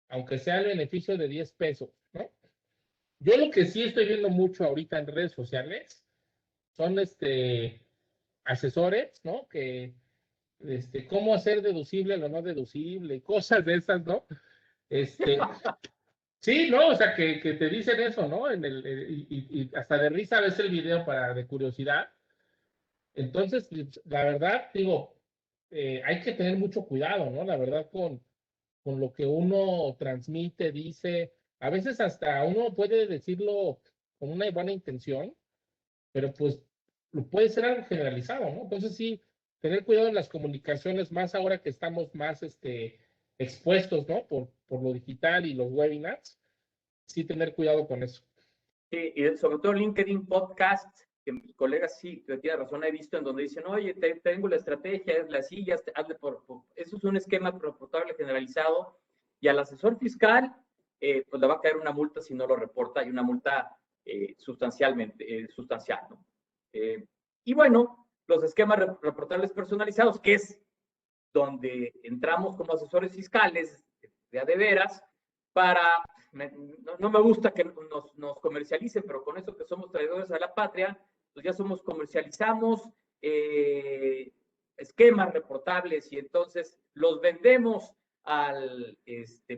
aunque sea el beneficio de 10 pesos, ¿no? Yo lo que sí estoy viendo mucho ahorita en redes sociales son asesores, ¿no? Que cómo hacer deducible lo no deducible, cosas de esas, ¿no? Sí, no, o sea, que te dicen eso, ¿no? Y hasta de risa ves el video de curiosidad. Entonces, la verdad, digo, hay que tener mucho cuidado, ¿no? La verdad, con lo que uno transmite, dice, a veces hasta uno puede decirlo con una buena intención, pero pues puede ser algo generalizado, ¿no? Entonces sí, tener cuidado en las comunicaciones, más ahora que estamos más expuestos, ¿no? Por lo digital y los webinars, sí tener cuidado con eso. Sí, y sobre todo LinkedIn Podcast, que mis colegas sí, tiene razón, he visto en donde dicen, oye, tengo la estrategia, es la silla, hazle eso es un esquema reportable generalizado, y al asesor fiscal, pues le va a caer una multa si no lo reporta, y una multa sustancial, ¿no? Y bueno, los esquemas reportables personalizados, que es donde entramos como asesores fiscales de veras para, no me gusta que nos comercialicen, pero con eso que somos traidores a la patria, pues ya comercializamos esquemas reportables y entonces los vendemos al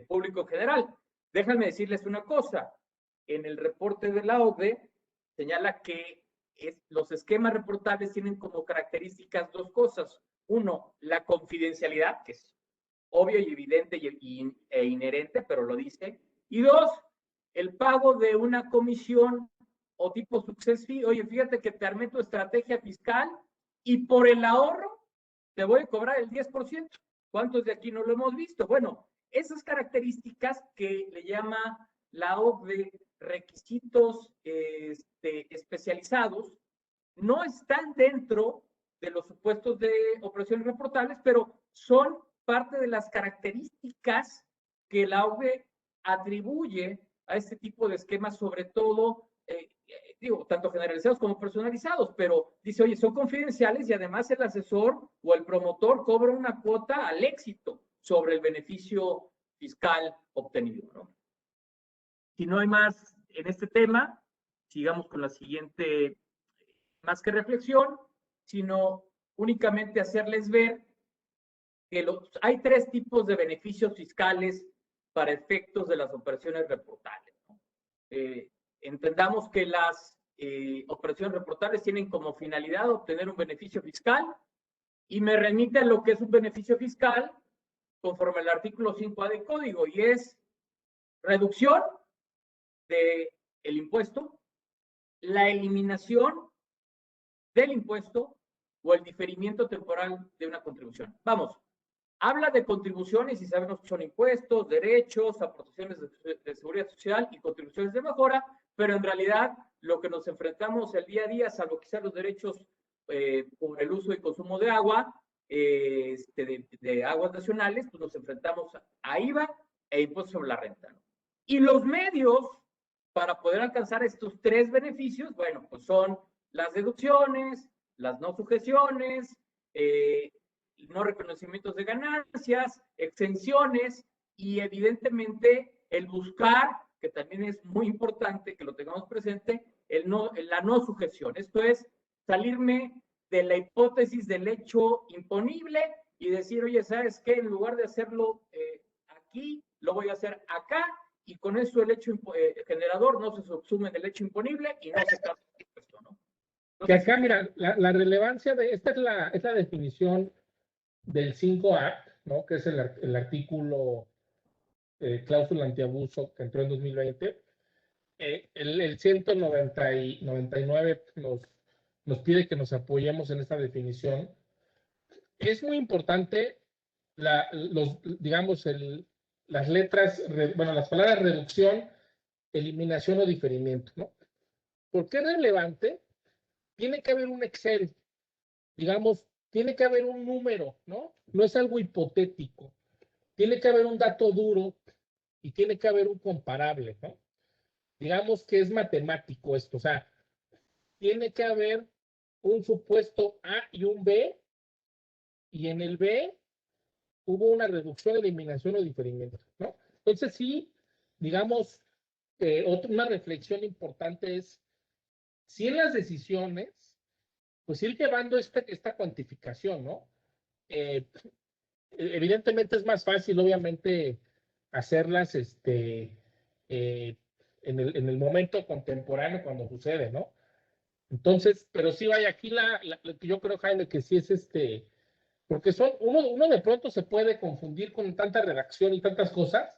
público en general. Déjenme decirles una cosa, en el reporte de la OCDE señala que los esquemas reportables tienen como características dos cosas. Uno, la confidencialidad, que es obvio y evidente e inherente, pero lo dice. Y dos, el pago de una comisión o tipo success fee. Oye, fíjate que te armé tu estrategia fiscal y por el ahorro te voy a cobrar el 10%. ¿Cuántos de aquí no lo hemos visto? Bueno, esas características que le llama la OCDE requisitos especializados no están dentro de los supuestos de operaciones reportables, pero son parte de las características que la OCDE atribuye a este tipo de esquemas, sobre todo, tanto generalizados como personalizados, pero dice, oye, son confidenciales y además el asesor o el promotor cobra una cuota al éxito sobre el beneficio fiscal obtenido, ¿no? Si no hay más en este tema, sigamos con la siguiente, más que reflexión, sino únicamente hacerles ver que hay tres tipos de beneficios fiscales para efectos de las operaciones reportables, ¿no? Entendamos que las operaciones reportables tienen como finalidad obtener un beneficio fiscal y me remite a lo que es un beneficio fiscal conforme al artículo 5A del código, y es reducción del impuesto, la eliminación del impuesto o el diferimiento temporal de una contribución. Vamos, habla de contribuciones y sabemos que son impuestos, derechos, aportaciones de seguridad social y contribuciones de mejora, pero en realidad lo que nos enfrentamos el día a día, salvo quizás los derechos por el uso y consumo de agua, de aguas nacionales, pues nos enfrentamos a IVA e impuestos sobre la renta, ¿no? Y los medios para poder alcanzar estos tres beneficios, bueno, pues son las deducciones, las no sujeciones, no reconocimientos de ganancias, exenciones y evidentemente el buscar, que también es muy importante que lo tengamos presente, la no sujeción. Esto es salirme de la hipótesis del hecho imponible y decir, oye, ¿sabes qué? En lugar de hacerlo aquí, lo voy a hacer acá, y con eso el hecho generador no se subsume del hecho imponible y no se cambia esto, ¿no? Que acá, mira, la relevancia de esta es la definición del 5A, ¿no? Que es el artículo cláusula antiabuso que entró en 2020. El 199 nos pide que nos apoyemos en esta definición. Es muy importante, digamos, las letras, bueno, las palabras reducción, eliminación o diferimiento, ¿no? ¿Por qué es relevante? Tiene que haber un Excel, digamos, tiene que haber un número, ¿no? No es algo hipotético. Tiene que haber un dato duro y tiene que haber un comparable, ¿no? Digamos que es matemático esto, o sea, tiene que haber un supuesto A y un B, y en el B hubo una reducción, eliminación o diferimiento, ¿no? Entonces sí, digamos, una reflexión importante es, si en las decisiones, pues ir llevando esta cuantificación, ¿no? Evidentemente es más fácil, obviamente, hacerlas en el momento contemporáneo cuando sucede, ¿no? Entonces, pero sí, vaya, aquí yo creo, Jaime, que sí es porque uno de pronto se puede confundir con tanta redacción y tantas cosas,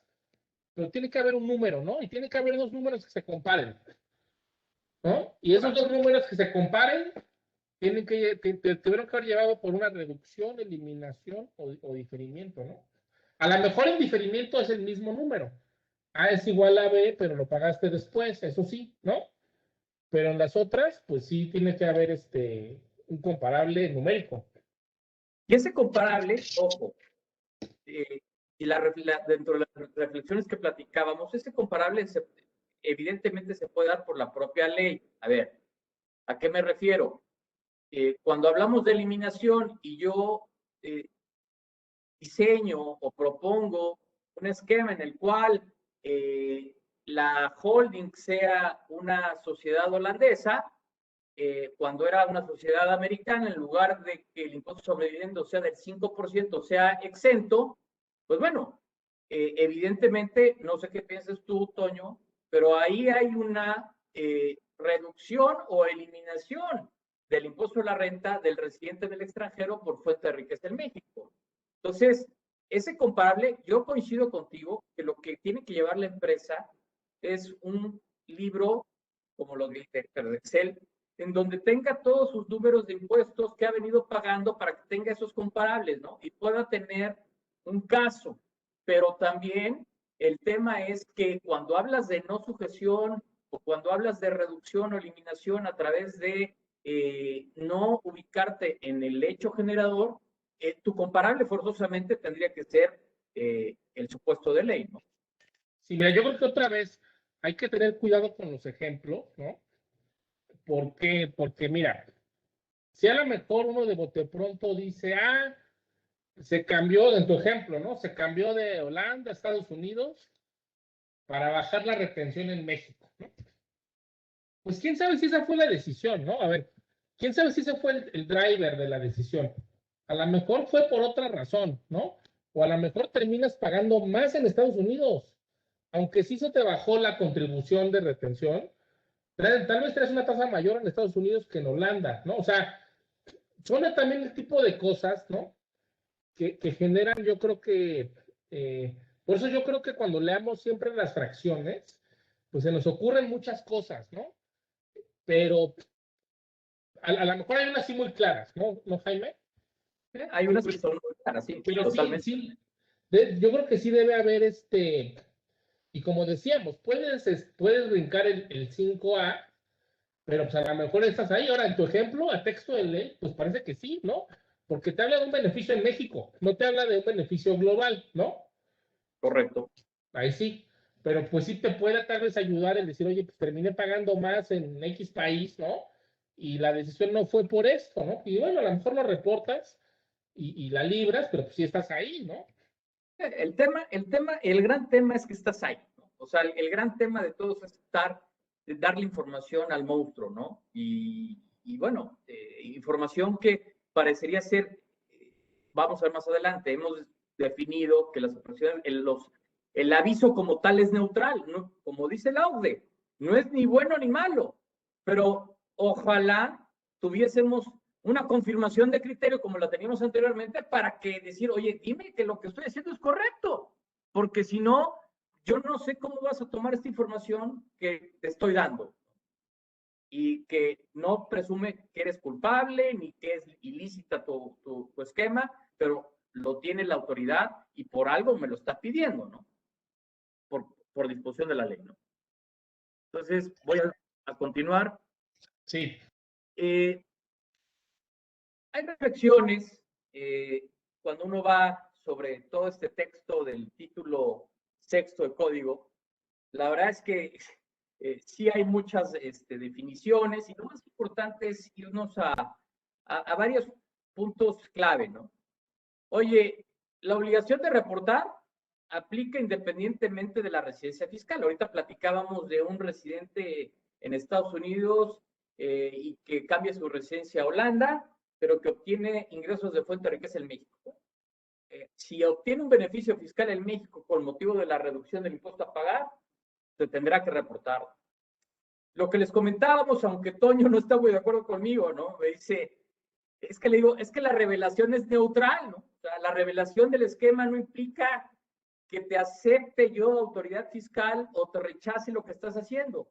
pero tiene que haber un número, ¿no? Y tiene que haber dos números que se comparen, ¿no? Y esos dos números que se comparen tuvieron que haber llevado por una reducción, eliminación o diferimiento, ¿no? A lo mejor el diferimiento es el mismo número. A es igual a B, pero lo pagaste después, eso sí, ¿no? Pero en las otras, pues sí tiene que haber un comparable numérico. Y ese comparable, ojo, y dentro de las reflexiones que platicábamos, ese comparable evidentemente se puede dar por la propia ley. A ver, ¿a qué me refiero? Cuando hablamos de eliminación y yo diseño o propongo un esquema en el cual la holding sea una sociedad holandesa, cuando era una sociedad americana, en lugar de que el impuesto sobre dividendos sea del 5%, sea exento, pues bueno, evidentemente, no sé qué piensas tú, Toño, pero ahí hay una reducción o eliminación del impuesto a la renta del residente del extranjero por fuente de riqueza en México. Entonces, ese comparable, yo coincido contigo que lo que tiene que llevar la empresa es un libro como los de Excel, en donde tenga todos sus números de impuestos que ha venido pagando para que tenga esos comparables, ¿no? Y pueda tener un caso. Pero también el tema es que cuando hablas de no sujeción o cuando hablas de reducción o eliminación a través de no ubicarte en el hecho generador, tu comparable forzosamente tendría que ser el supuesto de ley, ¿no? Sí, mira, yo creo que otra vez hay que tener cuidado con los ejemplos, ¿no? ¿Por qué? Porque mira, si a lo mejor uno de bote pronto dice, se cambió, en tu ejemplo, ¿no? Se cambió de Holanda a Estados Unidos para bajar la retención en México, ¿no? Pues quién sabe si esa fue la decisión, ¿no? A ver, quién sabe si ese fue el driver de la decisión. A lo mejor fue por otra razón, ¿no? O a lo mejor terminas pagando más en Estados Unidos, aunque sí se te bajó la contribución de retención, tal vez traes una tasa mayor en Estados Unidos que en Holanda, ¿no? O sea, son también el tipo de cosas, ¿no? Que generan, yo creo que, por eso yo creo que cuando leamos siempre las fracciones, pues se nos ocurren muchas cosas, ¿no? Pero a lo mejor hay unas sí muy claras, ¿no Jaime? Hay unas que son muy claras, sí, pero totalmente. Sí, yo creo que sí debe haber y como decíamos, puedes brincar el 5A, pero pues a lo mejor estás ahí. Ahora, en tu ejemplo, a texto de ley, pues parece que sí, ¿no? Porque te habla de un beneficio en México, no te habla de un beneficio global, ¿no? Correcto. Ahí sí, pero pues sí te puede tal vez ayudar el decir, oye, pues terminé pagando más en X país, ¿no? Y la decisión no fue por esto, ¿no? Y bueno, a lo mejor lo reportas y la libras, pero pues sí estás ahí, ¿no? El gran tema es que estás ahí, ¿no? O sea, el gran tema de todos es darle información al monstruo, ¿no? Y y bueno, información que parecería ser, vamos a ver más adelante, hemos definido que las operaciones, el aviso como tal es neutral, ¿no? Como dice la OCDE, no es ni bueno ni malo, pero ojalá tuviésemos una confirmación de criterio como la teníamos anteriormente para que decir, oye, dime que lo que estoy haciendo es correcto, porque si no, yo no sé cómo vas a tomar esta información que te estoy dando y que no presume que eres culpable ni que es ilícita tu esquema, pero lo tiene la autoridad y por algo me lo está pidiendo, ¿no? Por disposición de la ley, ¿no? Entonces, voy a continuar. Sí. Hay reflexiones cuando uno va sobre todo este texto del título sexto del código. La verdad es que sí hay muchas definiciones y lo más importante es irnos a varios puntos clave, ¿no? Oye, la obligación de reportar aplica independientemente de la residencia fiscal. Ahorita platicábamos de un residente en Estados Unidos y que cambia su residencia a Holanda, pero que obtiene ingresos de fuente de riqueza en México. Si obtiene un beneficio fiscal en México con motivo de la reducción del impuesto a pagar, se tendrá que reportar. Lo que les comentábamos, aunque Toño no está muy de acuerdo conmigo, ¿no? Me dice, es que le digo, es que la revelación es neutral, ¿no? O sea, la revelación del esquema no implica que te acepte yo, autoridad fiscal, o te rechace lo que estás haciendo.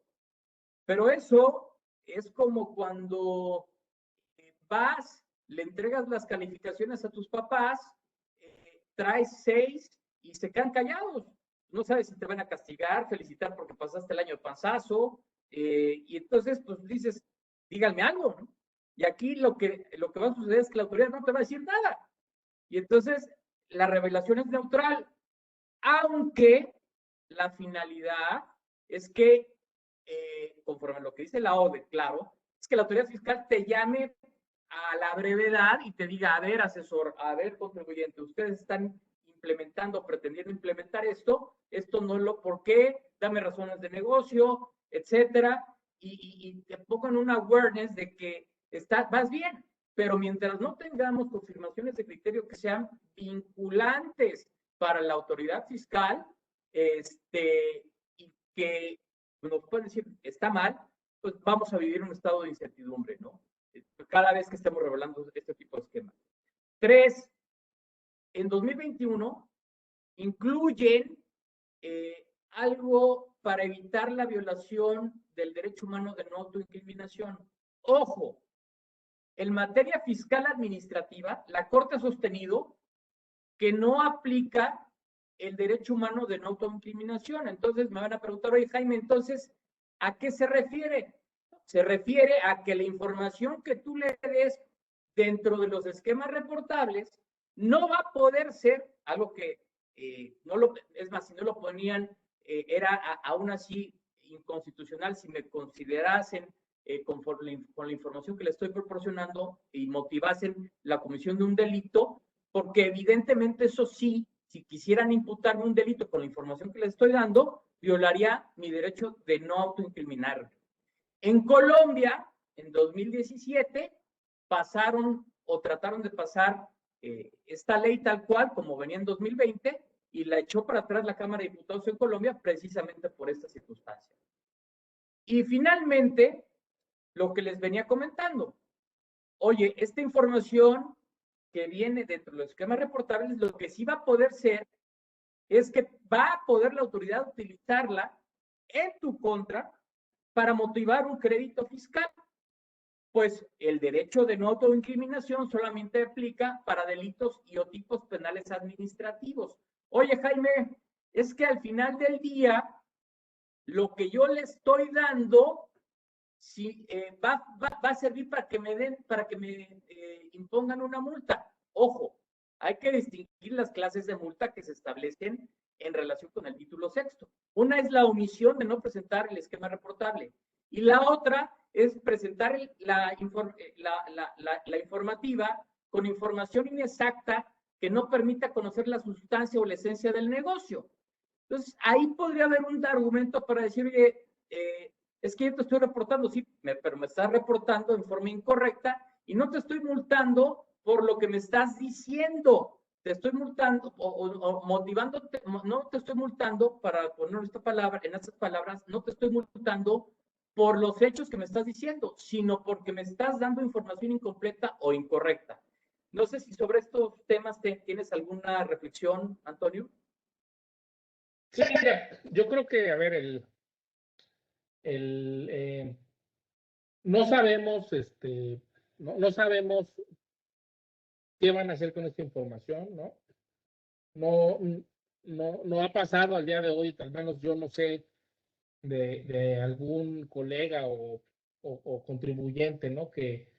Pero eso es como cuando vas, le entregas las calificaciones a tus papás, traes 6 y se quedan callados. No sabes si te van a castigar, felicitar porque pasaste el año de panzazo, y entonces pues dices, díganme algo, ¿no? Y aquí lo que va a suceder es que la autoridad no te va a decir nada. Y entonces la revelación es neutral, aunque la finalidad es que, conforme a lo que dice la ODE, claro, es que la autoridad fiscal te llame a la brevedad y te diga, a ver, asesor, a ver, contribuyente, ustedes están implementando, pretendiendo implementar esto no lo, ¿por qué? Dame razones de negocio, etcétera, y te pongan una awareness de que vas bien, pero mientras no tengamos confirmaciones de criterio que sean vinculantes para la autoridad fiscal, y que nos pueden decir, está mal, pues vamos a vivir un estado de incertidumbre, ¿no? Cada vez que estemos revelando este tipo de esquemas. 3, en 2021 incluyen algo para evitar la violación del derecho humano de no autoincriminación. Ojo, en materia fiscal administrativa, la Corte ha sostenido que no aplica el derecho humano de no autoincriminación. Entonces me van a preguntar, oye Jaime, entonces, ¿a qué se refiere? Se refiere a que la información que tú le des dentro de los esquemas reportables no va a poder ser algo que, es más, si no lo ponían, era aún así inconstitucional si me considerasen con la información que le estoy proporcionando y motivasen la comisión de un delito, porque evidentemente eso sí, si quisieran imputarme un delito con la información que les estoy dando, violaría mi derecho de no autoincriminarme. En Colombia, en 2017, pasaron o trataron de pasar esta ley tal cual como venía en 2020 y la echó para atrás la Cámara de Diputados en Colombia precisamente por esta circunstancia. Y finalmente, lo que les venía comentando, oye, esta información que viene dentro de los esquemas reportables, lo que sí va a poder ser es que va a poder la autoridad utilizarla en tu contra para motivar un crédito fiscal. Pues el derecho de no autoincriminación solamente aplica para delitos y o tipos penales administrativos. Oye, Jaime, es que al final del día, lo que yo le estoy dando si, va a servir para que me impongan una multa. Ojo, hay que distinguir las clases de multa que se establecen en relación con el título sexto. Una es la omisión de no presentar el esquema reportable y la otra es presentar la informativa con información inexacta que no permita conocer la sustancia o la esencia del negocio. Entonces, ahí podría haber un argumento para decir, oye, es que yo te estoy reportando, sí, pero me estás reportando en forma incorrecta y no te estoy multando por lo que me estás diciendo. Te estoy multando o motivándote, no te estoy multando, para poner esta palabra, en estas palabras, no te estoy multando por los hechos que me estás diciendo, sino porque me estás dando información incompleta o incorrecta. No sé si sobre estos temas tienes alguna reflexión, Antonio. Sí, mira, yo creo que, a ver, no sabemos, no sabemos qué van a hacer con esta información, ¿no? No ha pasado al día de hoy, al menos yo no sé de algún colega o contribuyente, ¿no? Que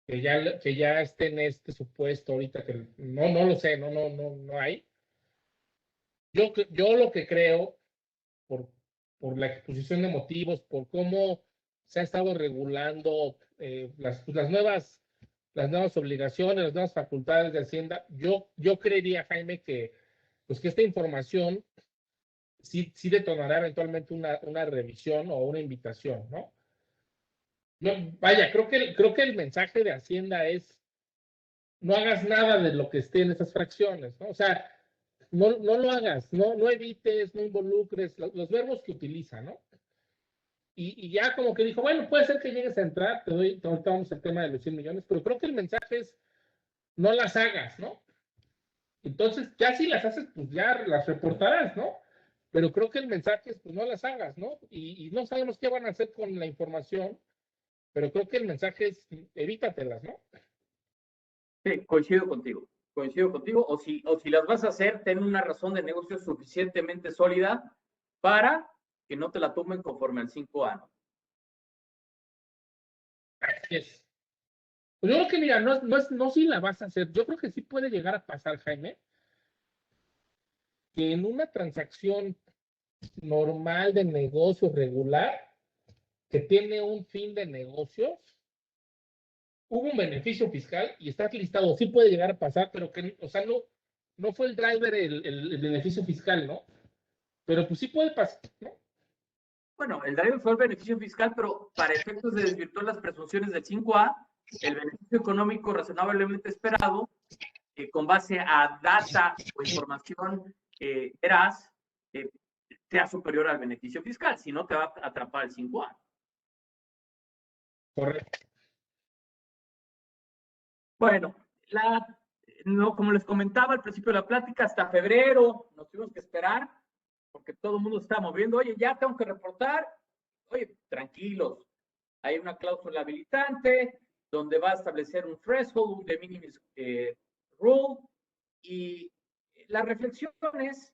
ya esté en este supuesto ahorita, que no lo sé, no hay. Yo lo que creo, por, por la exposición de motivos, por cómo se ha estado regulando las nuevas obligaciones, las nuevas facultades de Hacienda, yo creería, Jaime, pues que esta información sí detonará eventualmente una revisión o una invitación, ¿no? Vaya, creo que el mensaje de Hacienda es: no hagas nada de lo que esté en esas fracciones, ¿no? O sea, no lo hagas, no evites, no involucres, los verbos que utiliza, ¿no? Y ya como que dijo, bueno, puede ser que llegues a entrar, ahorita vamos al tema de los 100 millones, pero creo que el mensaje es: no las hagas, ¿no? Entonces, ya si las haces, pues ya las reportarás, ¿no? Pero creo que el mensaje es: pues no las hagas, ¿no? Y no sabemos qué van a hacer con la información, pero creo que el mensaje es: evítatelas, ¿no? Sí, coincido contigo. O si las vas a hacer, ten una razón de negocio suficientemente sólida para que no te la tomen conforme al 5A, ¿no? Así es. Pues yo creo que, mira, no si la vas a hacer, yo creo que sí puede llegar a pasar, Jaime, que en una transacción normal de negocio regular, que tiene un fin de negocios, hubo un beneficio fiscal y está listado, sí puede llegar a pasar, pero que, o sea, no fue el driver el beneficio fiscal, ¿no? Pero pues sí puede pasar, ¿no? Bueno, el driver fue el beneficio fiscal, pero para efectos de desvirtuar las presunciones del 5A, el beneficio económico razonablemente esperado, con base a data o información veraz, sea superior al beneficio fiscal, si no te va a atrapar el 5A. Correcto. Bueno, como les comentaba al principio de la plática, hasta febrero nos tuvimos que esperar porque todo el mundo está moviendo. Oye, ya tengo que reportar. Oye, tranquilos. Hay una cláusula habilitante donde va a establecer un threshold, un de minimis rule. Y las reflexiones,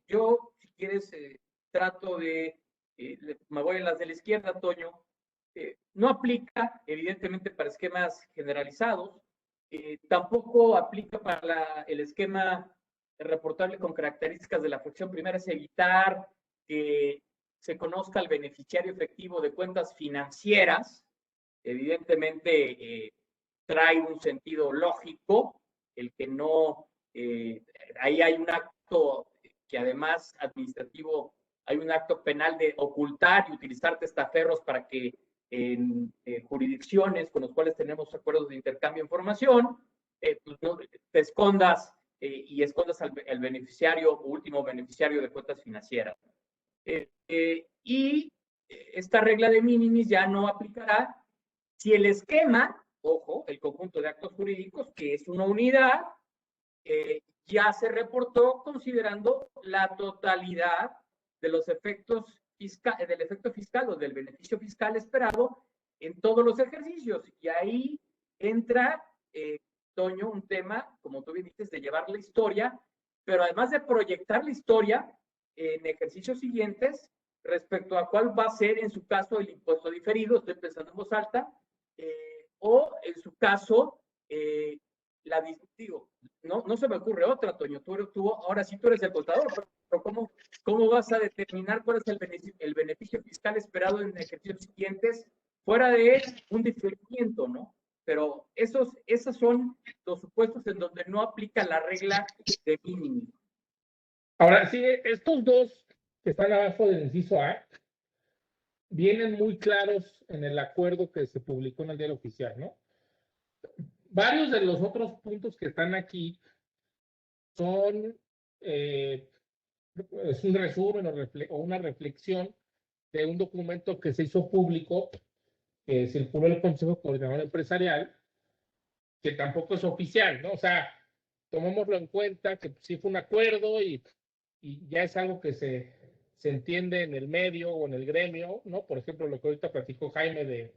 yo, si quieres, trato de, me voy en las de la izquierda, Toño, no aplica, evidentemente, para esquemas generalizados, tampoco aplica para el esquema reportable con características de la fracción primera, es evitar que se conozca el beneficiario efectivo de cuentas financieras. Evidentemente, trae un sentido lógico, el que no, ahí hay un acto que además administrativo, hay un acto penal de ocultar y utilizar testaferros para que en jurisdicciones con los cuales tenemos acuerdos de intercambio de información, pues no, te escondas y escondas al beneficiario o último beneficiario de cuentas financieras. Y esta regla de minimis ya no aplicará si el esquema, ojo, el conjunto de actos jurídicos, que es una unidad, ya se reportó considerando la totalidad de los efectos del efecto fiscal o del beneficio fiscal esperado en todos los ejercicios. Y ahí entra, Toño, un tema, como tú bien dices, de llevar la historia, pero además de proyectar la historia en ejercicios siguientes respecto a cuál va a ser en su caso el impuesto diferido, estoy pensando en voz alta, o en su caso, digo, no se me ocurre otra, Toño, ahora sí tú eres el contador, pero ¿cómo vas a determinar cuál es el beneficio fiscal esperado en ejercicios siguientes fuera de un diferimiento, ¿no? Pero esos son los supuestos en donde no aplica la regla de mínimo. Ahora, sí, estos dos que están abajo del inciso A, vienen muy claros en el acuerdo que se publicó en el Diario Oficial, ¿no? Varios de los otros puntos que están aquí son, es un resumen o una reflexión de un documento que se hizo público, que circuló el Consejo Coordinador Empresarial, que tampoco es oficial, ¿no? O sea, tomémoslo en cuenta que sí fue un acuerdo y ya es algo que se entiende en el medio o en el gremio, ¿no? Por ejemplo, lo que ahorita platicó Jaime de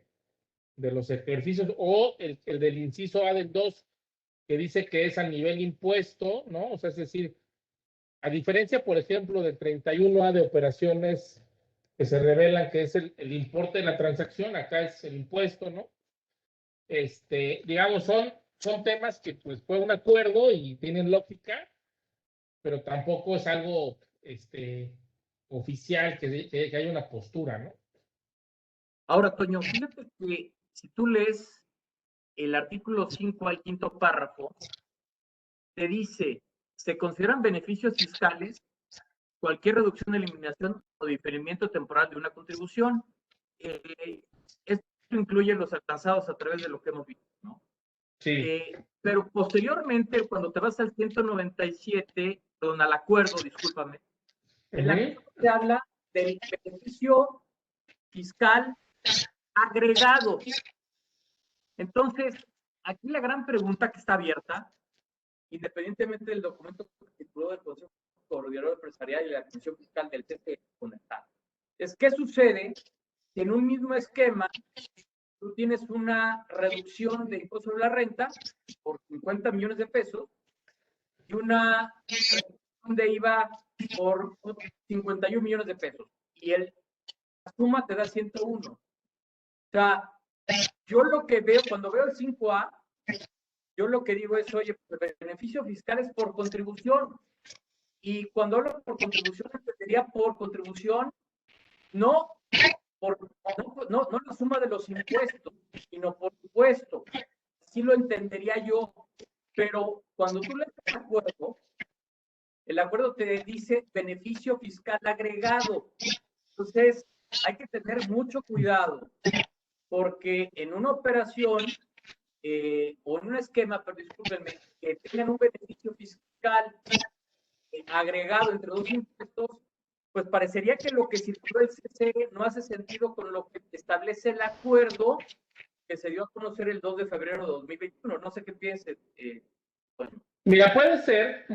los ejercicios o el del inciso A del 2, que dice que es a nivel impuesto, ¿no? O sea, es decir, a diferencia, por ejemplo, del 31A de operaciones que se revelan que es el importe de la transacción, acá es el impuesto, ¿no? Digamos, son temas que pues fue un acuerdo y tienen lógica, pero tampoco es algo oficial que haya una postura, ¿no? Ahora, Toño, fíjate que si tú lees el artículo 5 al quinto párrafo, te dice, se consideran beneficios fiscales cualquier reducción, eliminación o diferimiento temporal de una contribución. Esto incluye los alcanzados a través de lo que hemos visto, ¿no? Sí. Pero posteriormente, cuando te vas al 197, perdón, al acuerdo, discúlpame, el acuerdo te habla del beneficio fiscal agregado. Entonces, aquí la gran pregunta que está abierta, independientemente del documento que circuló del Consejo Coordinador Empresarial y la Comisión Fiscal del CFE Conectar, es qué sucede si en un mismo esquema tú tienes una reducción de impuesto sobre la renta por 50 millones de pesos y una reducción de IVA por 51 millones de pesos. Y la suma te da 101. O sea, yo lo que veo, cuando veo el 5A, yo lo que digo es, oye, el beneficio fiscal es por contribución. Y cuando hablo por contribución, entendería por contribución, no la suma de los impuestos, sino por impuesto. Así lo entendería yo. Pero cuando tú lees el acuerdo te dice beneficio fiscal agregado. Entonces, hay que tener mucho cuidado, porque en una operación o en un esquema, pero discúlpenme, que tengan un beneficio fiscal agregado entre dos impuestos, pues parecería que lo que circuló el CC no hace sentido con lo que establece el acuerdo que se dio a conocer el 2 de febrero de 2021. No sé qué pienses. Bueno. Mira, puede ser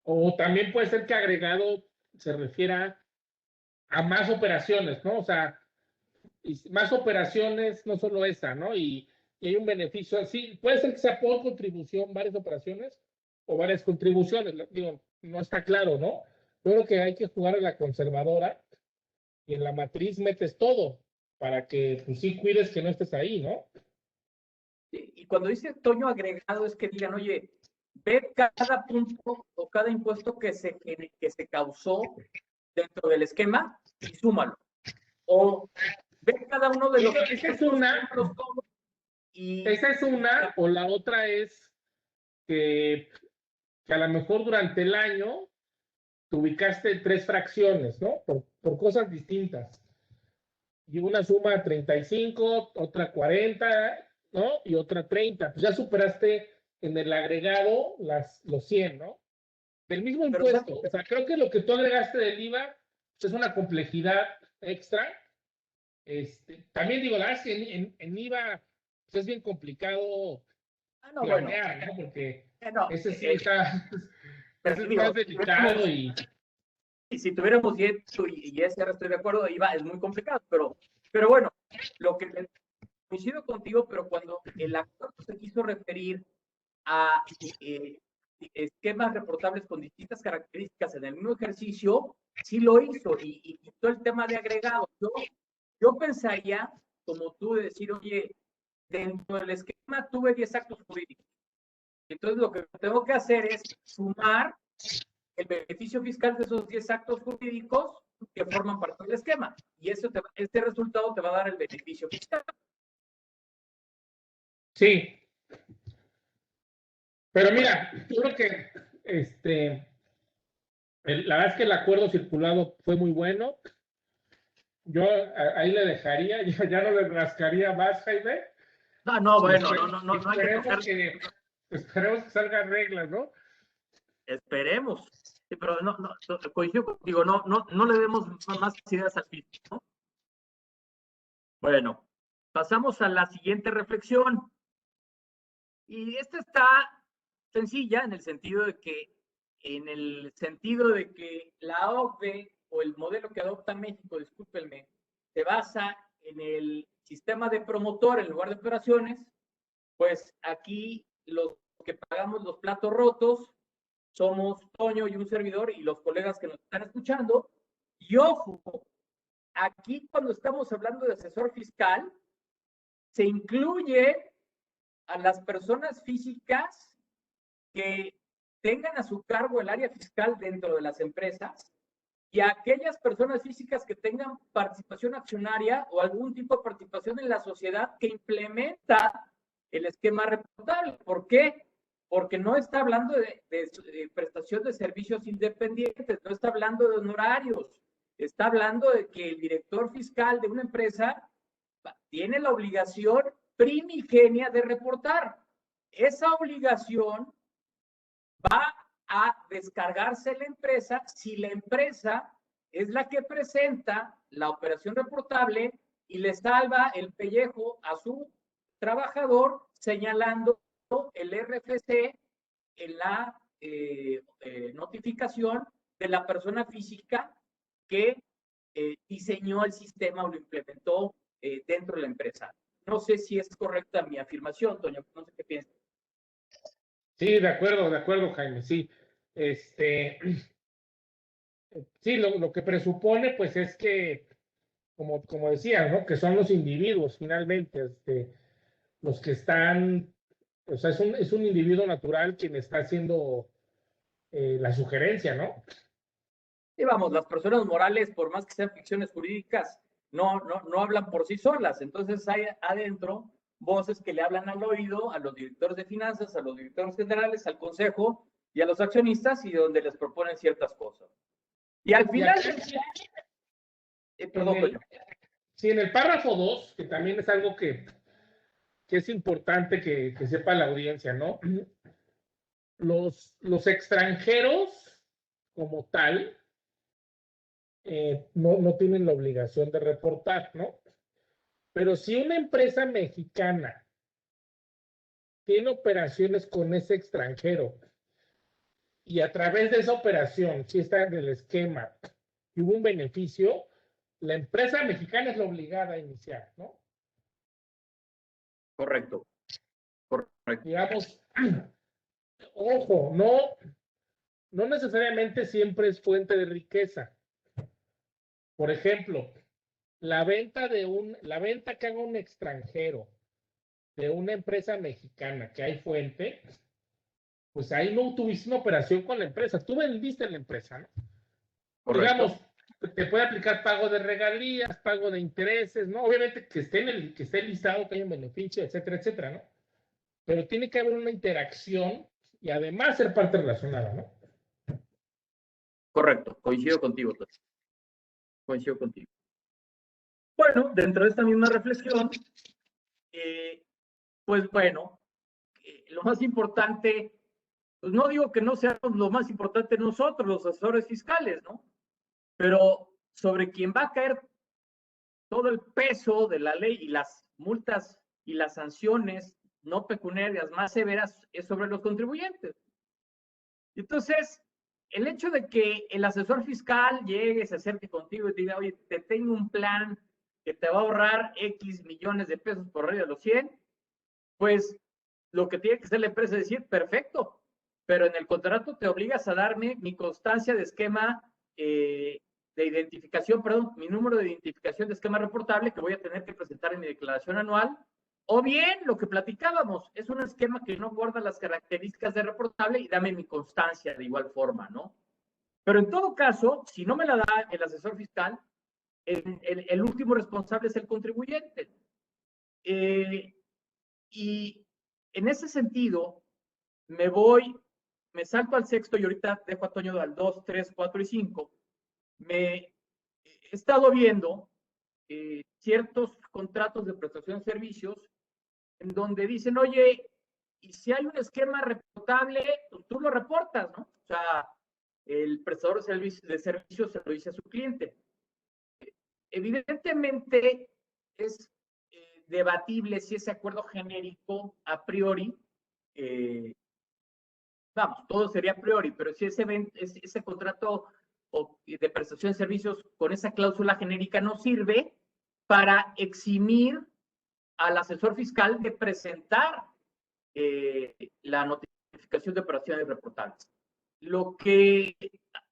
o también puede ser que agregado se refiera a más operaciones, ¿no? O sea, más operaciones, no solo esa, ¿no? Y hay un beneficio así. Puede ser que sea por contribución, varias operaciones o varias contribuciones. Digo, no está claro, ¿no? Yo creo que hay que jugar a la conservadora y en la matriz metes todo para que, pues sí, cuides que no estés ahí, ¿no? Y cuando dice Toño agregado es que digan, oye, ve cada punto o cada impuesto que se causó dentro del esquema y súmalo. O ve cada uno de los... Esa es una, o la otra es que a lo mejor durante el año te ubicaste 3 fracciones, ¿no? Por cosas distintas. Y una suma 35, otra 40, ¿no? Y otra 30. Pues ya superaste en el agregado los 100, ¿no? Del mismo impuesto. O sea, creo que lo que tú agregaste del IVA pues es una complejidad extra. También digo, la verdad es que en IVA pues es bien complicado planear, ¿no? Porque ese sí está, ese es más delicado y si tuviéramos y ese estoy de acuerdo, IVA es muy complicado, pero bueno, lo que coincido contigo, pero cuando el acuerdo se quiso referir a esquemas reportables con distintas características en el mismo ejercicio, sí lo hizo y quitó el tema de agregado. Yo pensaría, como tú, de decir, oye, dentro del esquema tuve 10 actos jurídicos. Entonces lo que tengo que hacer es sumar el beneficio fiscal de esos 10 actos jurídicos que forman parte del esquema. Y este resultado te va a dar el beneficio fiscal. Sí. Pero mira, yo creo que La verdad es que el acuerdo circulado fue muy bueno. Yo ahí le dejaría, ya no le rascaría más, Jaime. No, bueno, no hay que tocar. Esperemos que salgan reglas, ¿no? Esperemos. Sí, pero coincido contigo, no le demos más ideas al piso, ¿no? Bueno, pasamos a la siguiente reflexión. Y esta está sencilla en el sentido de que la OCDE o el modelo que adopta México, discúlpenme, se basa en el sistema de promotor en lugar de operaciones, pues aquí los que pagamos los platos rotos somos Toño y un servidor y los colegas que nos están escuchando. Y ojo, aquí cuando estamos hablando de asesor fiscal, se incluye a las personas físicas que tengan a su cargo el área fiscal dentro de las empresas y a aquellas personas físicas que tengan participación accionaria o algún tipo de participación en la sociedad que implementa el esquema reportable. ¿Por qué? Porque no está hablando de prestación de servicios independientes, no está hablando de honorarios, está hablando de que el director fiscal de una empresa tiene la obligación primigenia de reportar. Esa obligación va a descargarse la empresa si la empresa es la que presenta la operación reportable y le salva el pellejo a su trabajador señalando el RFC en la notificación de la persona física que diseñó el sistema o lo implementó dentro de la empresa. No sé si es correcta mi afirmación, Toño, no sé qué piensas. Sí, de acuerdo, Jaime, sí. Sí, lo que presupone, pues, es que, como decía, ¿no? Que son los individuos, finalmente, los que están, o sea, es un individuo natural quien está haciendo la sugerencia, ¿no? Y vamos, las personas morales, por más que sean ficciones jurídicas, no hablan por sí solas. Entonces hay adentro voces que le hablan al oído a los directores de finanzas, a los directores generales, al consejo y a los accionistas y donde les proponen ciertas cosas. Y al final... perdón, Toño. Sí, en el párrafo 2, que también es algo que es importante que sepa la audiencia, ¿no? Los extranjeros, como tal, no tienen la obligación de reportar, ¿no? Pero si una empresa mexicana tiene operaciones con ese extranjero y a través de esa operación, si está en el esquema y hubo un beneficio, la empresa mexicana es la obligada a iniciar, ¿no? Correcto. Digamos, ojo, no necesariamente siempre es fuente de riqueza. Por ejemplo, la venta que haga un extranjero de una empresa mexicana que hay fuente, pues ahí no tuviste una operación con la empresa, tú vendiste la empresa, ¿no? Correcto. Digamos, te puede aplicar pago de regalías, pago de intereses, ¿no? Obviamente que esté listado, que haya un beneficio, etcétera, etcétera, ¿no? Pero tiene que haber una interacción y además ser parte relacionada, ¿no? Correcto, coincido contigo. Coincido contigo. Bueno, dentro de esta misma reflexión, pues bueno, lo más importante, pues no digo que no seamos lo más importante nosotros, los asesores fiscales, ¿no? Pero sobre quien va a caer todo el peso de la ley y las multas y las sanciones no pecuniarias más severas es sobre los contribuyentes. Entonces, el hecho de que el asesor fiscal llegue, se acerque contigo y te diga, oye, te tengo un plan que te va a ahorrar X millones de pesos por arriba de los 100, pues lo que tiene que hacer la empresa es decir, perfecto, pero en el contrato te obligas a darme mi constancia de esquema de identificación, perdón, mi número de identificación de esquema reportable que voy a tener que presentar en mi declaración anual, o bien lo que platicábamos, es un esquema que no guarda las características de reportable y dame mi constancia de igual forma, ¿no? Pero en todo caso, si no me la da el asesor fiscal, el último responsable es el contribuyente. Y en ese sentido, me voy me salto al sexto y ahorita dejo a Toño al 2, 3, 4 y 5. Me he estado viendo ciertos contratos de prestación de servicios en donde dicen, oye, y si hay un esquema reportable, pues tú lo reportas, ¿no? O sea, el prestador de servicios se lo dice a su cliente. Evidentemente es debatible si ese acuerdo genérico a priori, vamos, todo sería a priori, pero si ese contrato de prestación de servicios con esa cláusula genérica no sirve para eximir al asesor fiscal de presentar la notificación de operaciones reportables. Lo que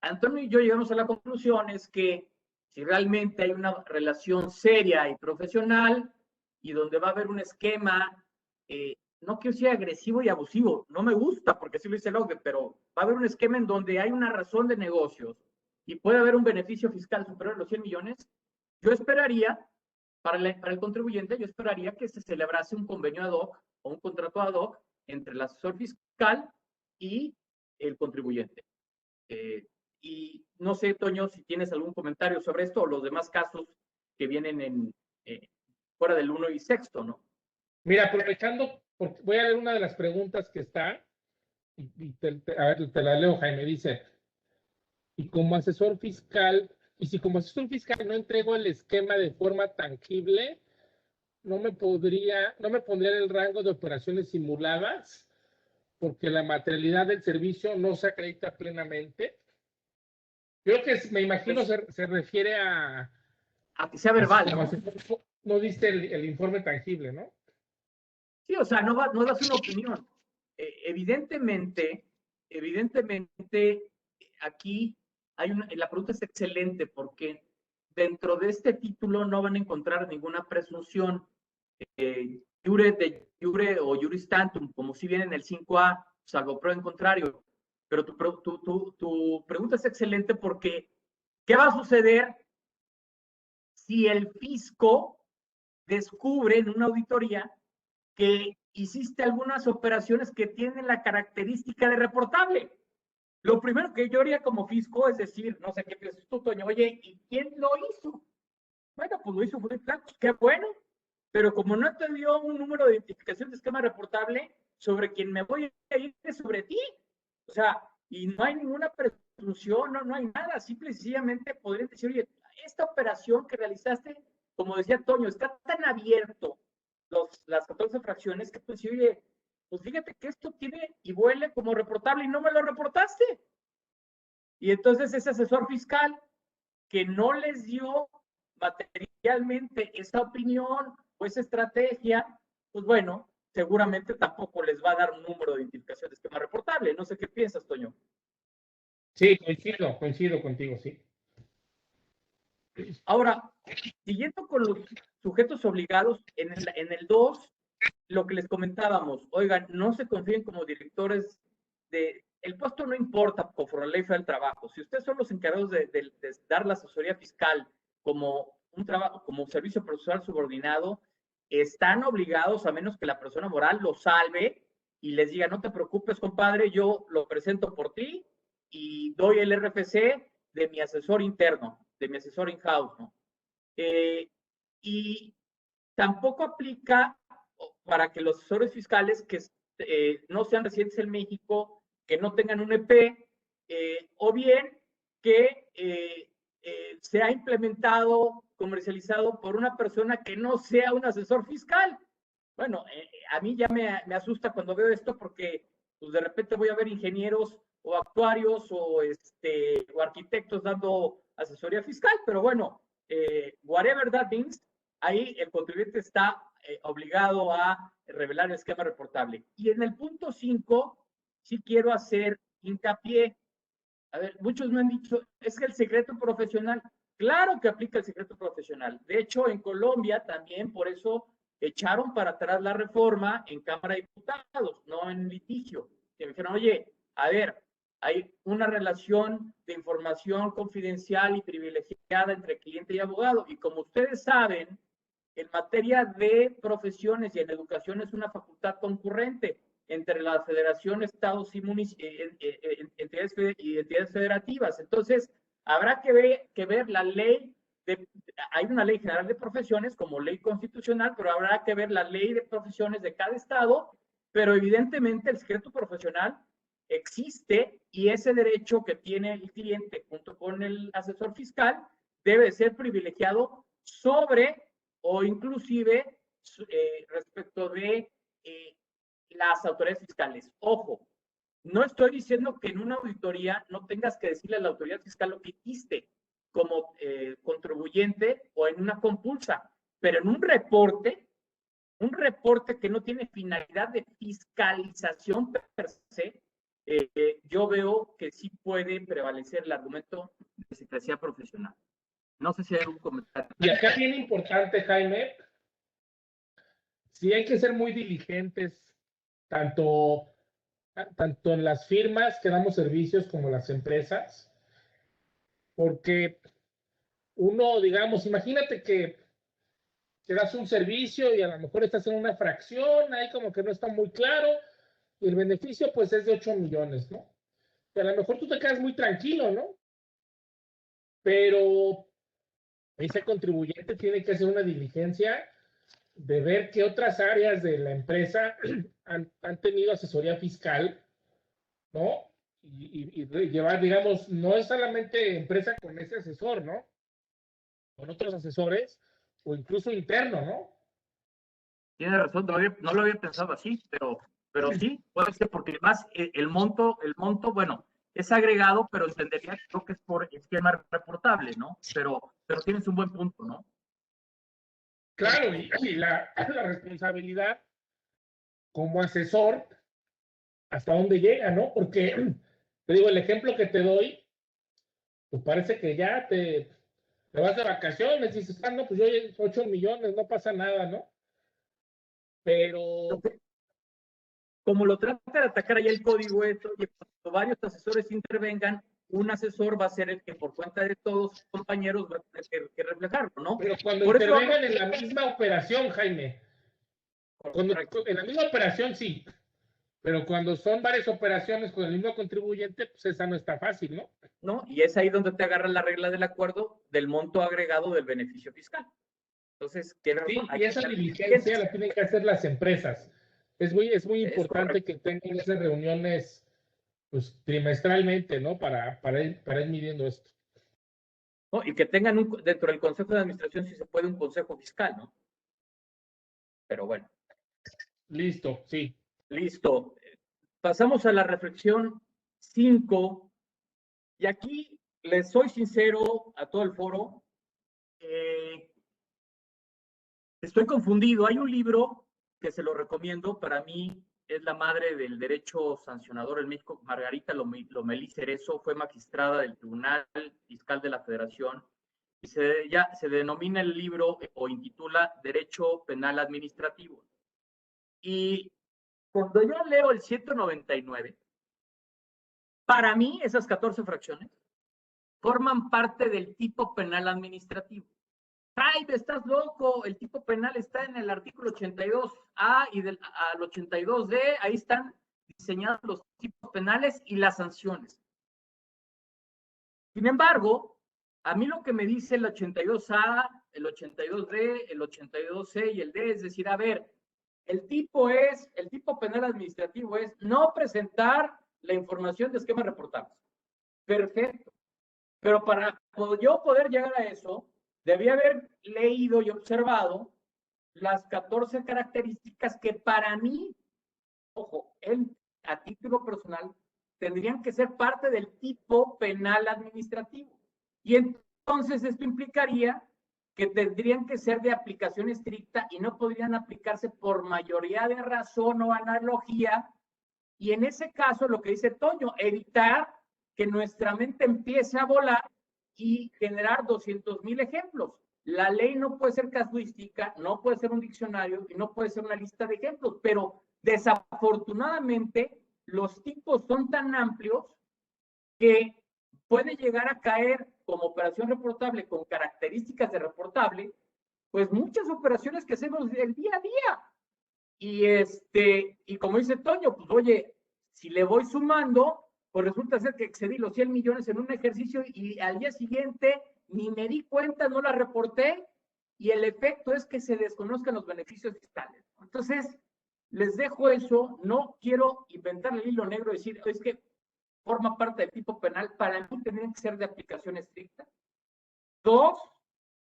Antonio y yo llegamos a la conclusión es que si realmente hay una relación seria y profesional y donde va a haber un esquema, no quiero decir agresivo y abusivo, no me gusta porque así lo dice el OCDE, pero va a haber un esquema en donde hay una razón de negocios y puede haber un beneficio fiscal superior a los 100 millones, yo esperaría, para el contribuyente, yo esperaría que se celebrase un convenio ad hoc o un contrato ad hoc entre el asesor fiscal y el contribuyente. Y no sé, Toño, si tienes algún comentario sobre esto o los demás casos que vienen fuera del 1 y sexto, ¿no? Mira, aprovechando, voy a leer una de las preguntas que está, a ver, te la leo, Jaime, dice, y como asesor fiscal, y si como asesor fiscal no entrego el esquema de forma tangible, no me pondría en el rango de operaciones simuladas, porque la materialidad del servicio no se acredita plenamente. Creo que me imagino se refiere a que sea verbal, ¿no? No diste el informe tangible, ¿no? Sí, o sea, no das una opinión. Evidentemente, aquí la pregunta es excelente porque dentro de este título no van a encontrar ninguna presunción jure de jure o juris tantum, como si viene en el 5A, salvo prueba en contrario. Pero tu pregunta es excelente porque ¿qué va a suceder si el fisco descubre en una auditoría que hiciste algunas operaciones que tienen la característica de reportable? Lo primero que yo haría como fisco es decir, no sé qué piensas tú, Toño, oye, ¿y quién lo hizo? Bueno, pues lo hizo Food Tracks, qué bueno, pero como no te dio un número de identificación de esquema reportable, sobre quien me voy a ir es sobre ti. O sea, y no hay ninguna presunción, no hay nada, simple y sencillamente podrían decir, oye, esta operación que realizaste, como decía Toño, está tan abierto las 14 fracciones que tú decís, oye, pues fíjate que esto tiene y huele como reportable y no me lo reportaste. Y entonces ese asesor fiscal que no les dio materialmente esa opinión o esa estrategia, pues bueno, seguramente tampoco les va a dar un número de identificación de esquema reportable. No sé qué piensas, Toño. Sí, coincido contigo, sí. Ahora, siguiendo con los sujetos obligados, en el 2, lo que les comentábamos, oigan, no se confíen como directores el puesto no importa conforme a la ley federal del trabajo. Si ustedes son los encargados de dar la asesoría fiscal como un trabajo, como un servicio procesal subordinado, están obligados, a menos que la persona moral lo salve y les diga, no te preocupes, compadre, yo lo presento por ti y doy el RFC de mi asesor interno, de mi asesor in-house, ¿no? Y tampoco aplica para que los asesores fiscales que no sean residentes en México, que no tengan un EP, o bien que sea implementado, comercializado por una persona que no sea un asesor fiscal. Bueno, a mí ya me asusta cuando veo esto porque pues de repente voy a ver ingenieros o actuarios o arquitectos dando asesoría fiscal, pero bueno, whatever that means, ahí el contribuyente está obligado a revelar el esquema reportable. Y en el punto 5, sí quiero hacer hincapié. A ver, muchos me han dicho, es que el secreto profesional, claro que aplica el secreto profesional. De hecho, en Colombia también, por eso echaron para atrás la reforma en Cámara de Diputados, no en litigio. Que me dijeron, oye, a ver, hay una relación de información confidencial y privilegiada entre cliente y abogado. Y como ustedes saben, en materia de profesiones y en educación es una facultad concurrente. entre la federación, estados y entidades federativas. Entonces, habrá que ver la ley. Hay una ley general de profesiones como ley constitucional, pero habrá que ver la ley de profesiones de cada estado, pero evidentemente el secreto profesional existe y ese derecho que tiene el cliente junto con el asesor fiscal debe ser privilegiado sobre o inclusive respecto de las autoridades fiscales. Ojo, no estoy diciendo que en una auditoría no tengas que decirle a la autoridad fiscal lo que hiciste como contribuyente o en una compulsa, pero en un reporte que no tiene finalidad de fiscalización per se, yo veo que sí puede prevalecer el argumento de secrecía profesional. No sé si hay algún comentario. Y acá bien importante, Jaime, sí hay que ser muy diligentes, tanto en las firmas que damos servicios como las empresas, porque uno, digamos, imagínate que das un servicio y a lo mejor estás en una fracción, ahí como que no está muy claro, y el beneficio pues es de 8 millones, ¿no? Y a lo mejor tú te quedas muy tranquilo, ¿no? Pero ese contribuyente tiene que hacer una diligencia de ver qué otras áreas de la empresa han tenido asesoría fiscal, ¿no? Y llevar, digamos, no es solamente empresa con ese asesor, ¿no? Con otros asesores o incluso interno, ¿no? Tiene razón, no lo había pensado así, pero sí, puede ser, porque además el monto, bueno, es agregado, pero entendería que creo que es por esquema reportable, ¿no? Pero tienes un buen punto, ¿no? Claro, y la responsabilidad como asesor, hasta dónde llega, ¿no? Porque, te digo, el ejemplo que te doy, pues parece que ya te vas de vacaciones y dices, no, pues yo 8 millones, no pasa nada, ¿no? Pero... Como lo trata de atacar ahí el código, esto, y cuando varios asesores intervengan, un asesor va a ser el que por cuenta de todos sus compañeros va a tener que reflejarlo, ¿no? Pero cuando por intervengan en la misma operación, Jaime, en la misma operación sí, pero cuando son varias operaciones con el mismo contribuyente, pues esa no está fácil, ¿no? ¿No? Y es ahí donde te agarra la regla del acuerdo del monto agregado del beneficio fiscal. Entonces, tiene razón. Sí, y esa diligencia la tienen que hacer las empresas. Es muy importante que tengan esas reuniones pues trimestralmente, ¿no? Para ir midiendo esto. ¿No? Y que tengan dentro del Consejo de Administración, si se puede, un consejo fiscal, ¿no? Pero bueno. Listo, sí. Listo. Pasamos a la reflexión 5. Y aquí les soy sincero a todo el foro. Estoy confundido. Hay un libro que se lo recomiendo. Para mí es la madre del derecho sancionador en México. Margarita Lomelí Cerezo fue magistrada del Tribunal Fiscal de la Federación y se denomina el libro o intitula Derecho Penal Administrativo. Y cuando yo leo el 199, para mí esas 14 fracciones forman parte del tipo penal administrativo. ¡Ay, estás loco! El tipo penal está en el artículo 82A y al 82D, ahí están diseñados los tipos penales y las sanciones. Sin embargo, a mí lo que me dice el 82A, el 82D, el 82C y el D, es decir, a ver, el tipo penal administrativo es no presentar la información de esquemas reportables. Perfecto. Pero para yo poder llegar a eso, debía haber leído y observado las 14 características que para mí, ojo, a título personal, tendrían que ser parte del tipo penal administrativo. Y entonces esto implicaría que tendrían que ser de aplicación estricta y no podrían aplicarse por mayoría de razón o analogía. Y en ese caso, lo que dice Toño, evitar que nuestra mente empiece a volar y generar 200,000 ejemplos. La ley no puede ser casuística, no puede ser un diccionario y no puede ser una lista de ejemplos, pero desafortunadamente los tipos son tan amplios que puede llegar a caer como operación reportable con características de reportable, pues muchas operaciones que hacemos del día a día. Y como dice Toño, pues oye, si le voy sumando, pues resulta ser que excedí los 100 millones en un ejercicio y al día siguiente ni me di cuenta, no la reporté, y el efecto es que se desconozcan los beneficios fiscales. Entonces, les dejo eso, no quiero inventar el hilo negro y decir, es que forma parte del tipo penal, para mí tendrían que ser de aplicación estricta. Dos,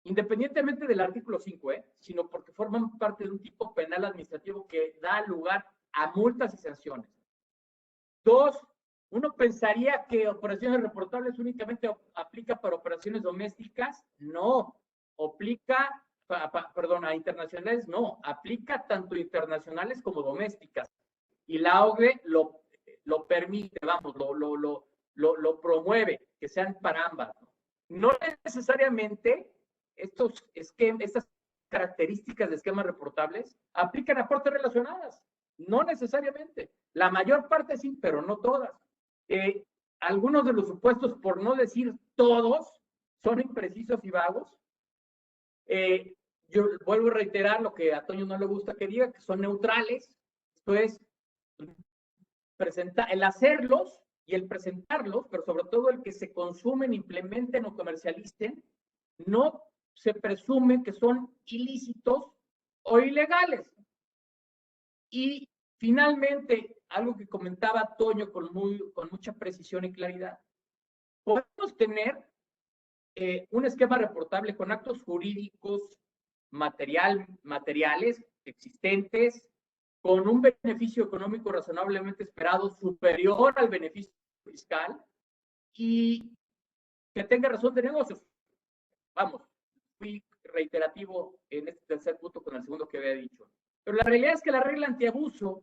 independientemente del artículo 5, sino porque forman parte de un tipo penal administrativo que da lugar a multas y sanciones. Dos, uno pensaría que operaciones reportables únicamente aplica para operaciones domésticas. No, aplica, a internacionales, no, aplica tanto internacionales como domésticas. Y la OCDE lo permite, vamos, lo promueve, que sean para ambas. No necesariamente estas características de esquemas reportables aplican a partes relacionadas. No necesariamente. La mayor parte sí, pero no todas. Algunos de los supuestos, por no decir todos, son imprecisos y vagos. Yo vuelvo a reiterar lo que a Toño no le gusta que diga, que son neutrales. Esto es, el hacerlos y el presentarlos, pero sobre todo el que se consumen, implementen o comercialicen, no se presume que son ilícitos o ilegales. Y finalmente, algo que comentaba Toño con mucha precisión y claridad, podemos tener un esquema reportable con actos jurídicos materiales existentes, con un beneficio económico razonablemente esperado superior al beneficio fiscal y que tenga razón de negocios. Vamos, fui reiterativo en este tercer punto con el segundo que había dicho. Pero la realidad es que la regla antiabuso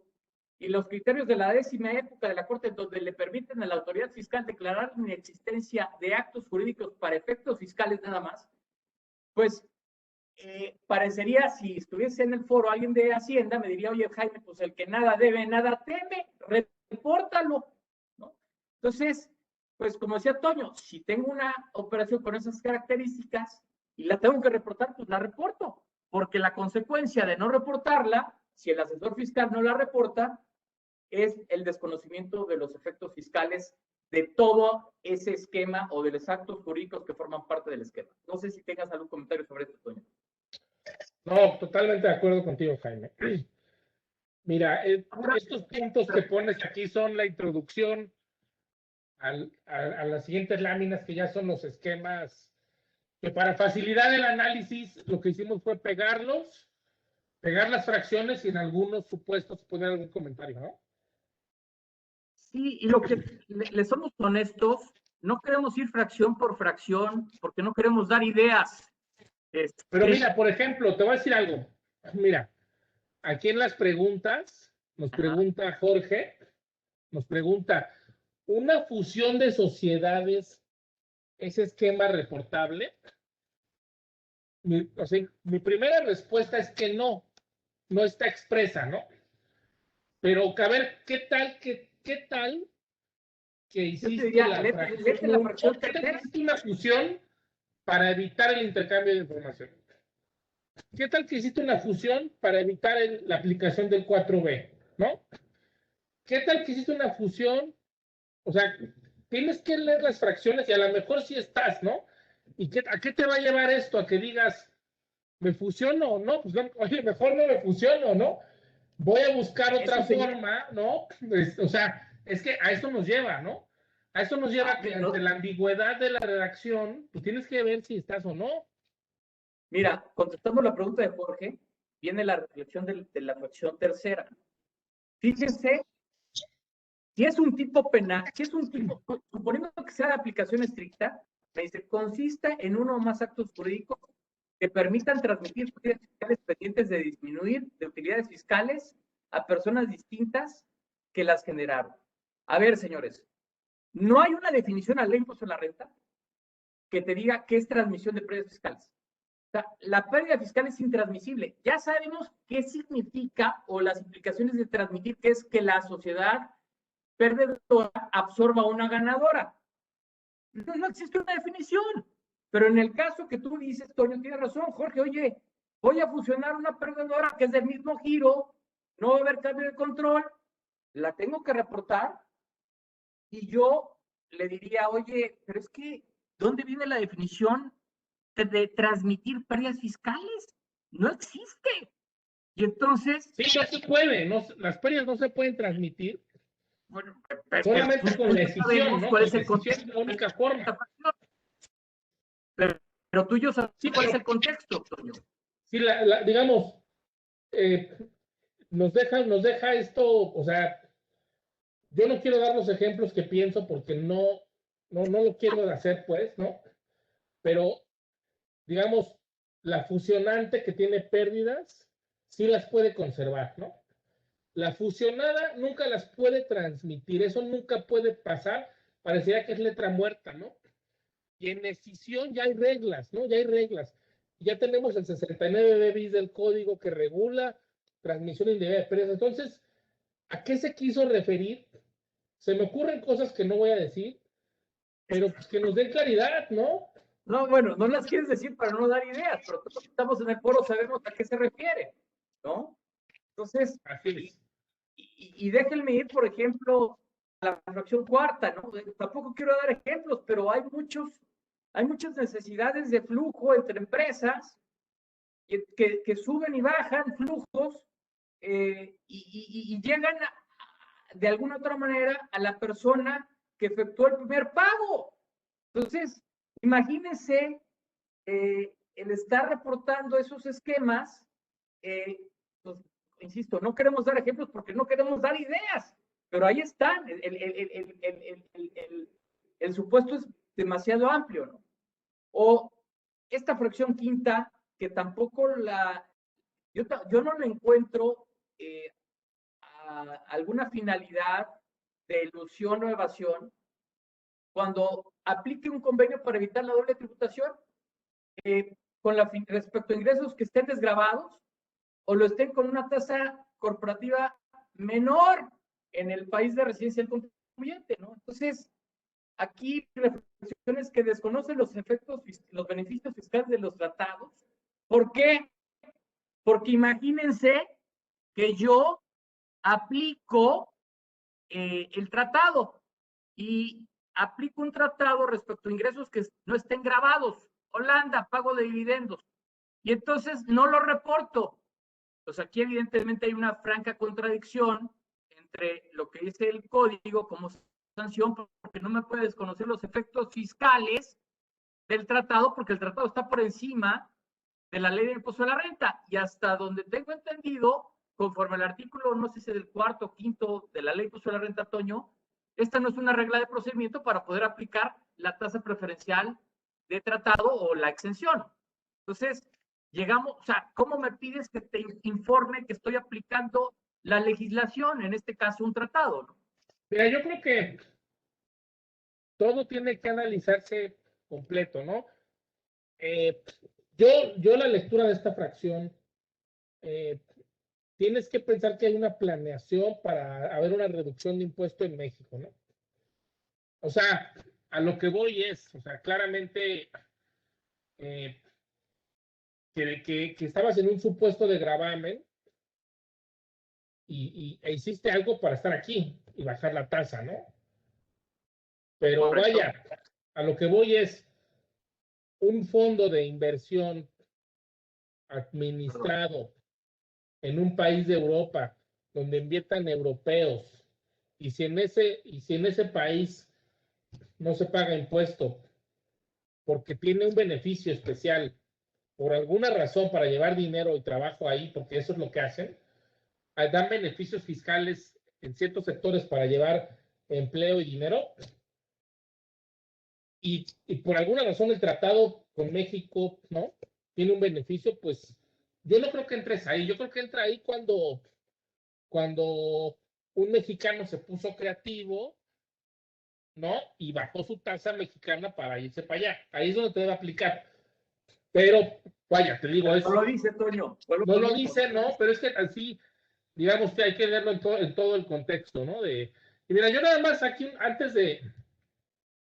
y los criterios de la 10ª época de la Corte, donde le permiten a la autoridad fiscal declarar la inexistencia de actos jurídicos para efectos fiscales nada más, pues parecería, si estuviese en el foro alguien de Hacienda, me diría, oye Jaime, pues el que nada debe, nada teme, repórtalo, ¿no? Entonces, pues como decía Toño, si tengo una operación con esas características y la tengo que reportar, pues la reporto, porque la consecuencia de no reportarla, si el asesor fiscal no la reporta, es el desconocimiento de los efectos fiscales de todo ese esquema o de los actos jurídicos que forman parte del esquema. No sé si tengas algún comentario sobre esto, Toño. No, totalmente de acuerdo contigo, Jaime. Mira, estos puntos que pones aquí son la introducción a las siguientes láminas, que ya son los esquemas, que para facilitar el análisis lo que hicimos fue pegar las fracciones y en algunos supuestos poner algún comentario, ¿no? Sí, y lo que le somos honestos, no queremos ir fracción por fracción porque no queremos dar ideas. Pero mira, por ejemplo, te voy a decir algo. Mira, aquí en las preguntas nos pregunta Jorge, nos pregunta, ¿una fusión de sociedades es esquema reportable? Mi primera respuesta es que no está expresa, ¿no? Pero a ver, ¿qué tal que hiciste la fracción tercera? Una fusión para evitar el intercambio de información. ¿Qué tal que hiciste una fusión para evitar la aplicación del 4B, ¿no? ¿Qué tal que hiciste una fusión? O sea, tienes que leer las fracciones y a lo mejor sí estás, ¿no? ¿Y a qué te va a llevar esto? A que digas, ¿me fusiono o no? Pues oye, mejor no me fusiono, ¿no? Voy a buscar otra forma, ¿no? O sea, es que a eso nos lleva, ¿no? A eso nos lleva que ante la ambigüedad de la redacción, pues tienes que ver si estás o no. Mira, contestando la pregunta de Jorge, viene la reflexión de la fracción tercera. Fíjense, si es un tipo penal, suponiendo que sea de aplicación estricta, me dice, consiste en uno o más actos jurídicos que permitan transmitir utilidades fiscales pendientes de disminuir de utilidades fiscales a personas distintas que las generaron. A ver, señores, no hay una definición al impuesto a la renta que te diga qué es transmisión de pérdidas fiscales. O sea, la pérdida fiscal es intransmisible. Ya sabemos qué significa o las implicaciones de transmitir, que es que la sociedad perdedora absorba una ganadora. No existe una definición. Pero en el caso que tú dices, Toño, tienes razón, Jorge, oye, voy a fusionar una perdedora que es del mismo giro, no va a haber cambio de control, la tengo que reportar y yo le diría, oye, pero es que, ¿dónde viene la definición de transmitir pérdidas fiscales? No existe. Y entonces... Sí, no se puede, no, las pérdidas no se pueden transmitir. Bueno, solamente con la decisión, ¿no? ¿Cuál Con es el decisión es la única forma. Pero tú y yo sabemos Sí, cuál pero, es el contexto, Toño. Sí, digamos, nos deja esto, o sea, yo no quiero dar los ejemplos que pienso porque no lo quiero hacer, pues, ¿no? Pero, digamos, la fusionante que tiene pérdidas, sí las puede conservar, ¿no? La fusionada nunca las puede transmitir, eso nunca puede pasar, parecería que es letra muerta, ¿no? Y en escisión ya hay reglas, ¿no? Ya hay reglas. Ya tenemos el 69 bis del código que regula transmisión indebida de pérdidas. Entonces, ¿a qué se quiso referir? Se me ocurren cosas que no voy a decir, pero pues que nos den claridad, ¿no? No, bueno, no las quieres decir para no dar ideas, pero todos estamos en el foro, sabemos a qué se refiere, ¿no? Entonces, Así es. y déjenme ir, por ejemplo, a la fracción cuarta, ¿no? Tampoco quiero dar ejemplos, pero hay muchas necesidades de flujo entre empresas que suben y bajan flujos y llegan de alguna otra manera a la persona que efectuó el primer pago. Entonces, imagínense el estar reportando esos esquemas, pues, insisto, no queremos dar ejemplos porque no queremos dar ideas, pero ahí están. El supuesto es demasiado amplio, ¿no? O esta fracción quinta, que tampoco yo no le encuentro alguna finalidad de ilusión o evasión cuando aplique un convenio para evitar la doble tributación respecto a ingresos que estén desgravados o lo estén con una tasa corporativa menor en el país de residencia del contribuyente, ¿no? Entonces, aquí reflexiones que desconocen los efectos, los beneficios fiscales de los tratados. ¿Por qué? Porque imagínense que yo aplico el tratado y aplico un tratado respecto a ingresos que no estén grabados. Holanda, pago de dividendos. Y entonces no lo reporto. Pues aquí evidentemente hay una franca contradicción entre lo que dice el código como sanción, porque no me puede desconocer los efectos fiscales del tratado, porque el tratado está por encima de la ley de impuesto a la renta. Y hasta donde tengo entendido, conforme al artículo, no sé si del cuarto o quinto de la ley de impuesto a la renta, Toño, esta no es una regla de procedimiento para poder aplicar la tasa preferencial de tratado o la exención. Entonces, llegamos, o sea, ¿cómo me pides que te informe que estoy aplicando la legislación, en este caso un tratado, ¿no? Mira, yo creo que todo tiene que analizarse completo, ¿no? Yo la lectura de esta fracción, tienes que pensar que hay una planeación para haber una reducción de impuesto en México, ¿no? O sea, a lo que voy es, o sea, claramente que estabas en un supuesto de gravamen e hiciste algo para estar aquí y bajar la tasa, ¿no? Pero Correcto. vaya, a lo que voy es un fondo de inversión administrado en un país de Europa donde inviertan europeos y si en ese país no se paga impuesto porque tiene un beneficio especial por alguna razón para llevar dinero y trabajo ahí, porque eso es lo que hacen, dan beneficios fiscales en ciertos sectores para llevar empleo y dinero. Y por alguna razón el tratado con México, ¿no? Tiene un beneficio, pues yo no creo que entres ahí. Yo creo que entra ahí cuando un mexicano se puso creativo, ¿no? Y bajó su tasa mexicana para irse para allá. Ahí es donde te debe aplicar. Pero, vaya, te digo, No lo dice, Toño. No lo dice, ¿no? Pero es que así, digamos que hay que verlo en todo el contexto, ¿no? Y mira, yo nada más aquí, antes de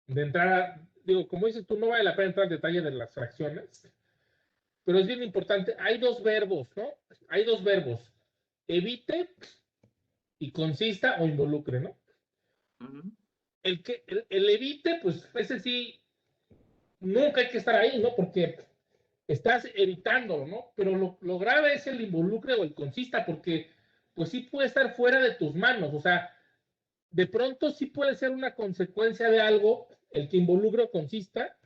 entrar, digo, como dices tú, no vale la pena entrar en detalle de las fracciones, pero es bien importante, hay dos verbos, ¿no? Hay dos verbos. evite y consista o involucre, ¿no? El evite, pues ese sí, nunca hay que estar ahí, ¿no? Porque estás evitándolo, ¿no? Pero lo grave es el involucre o el consista, porque pues sí puede estar fuera de tus manos, o sea, de pronto sí puede ser una consecuencia de algo el que involucre o consista,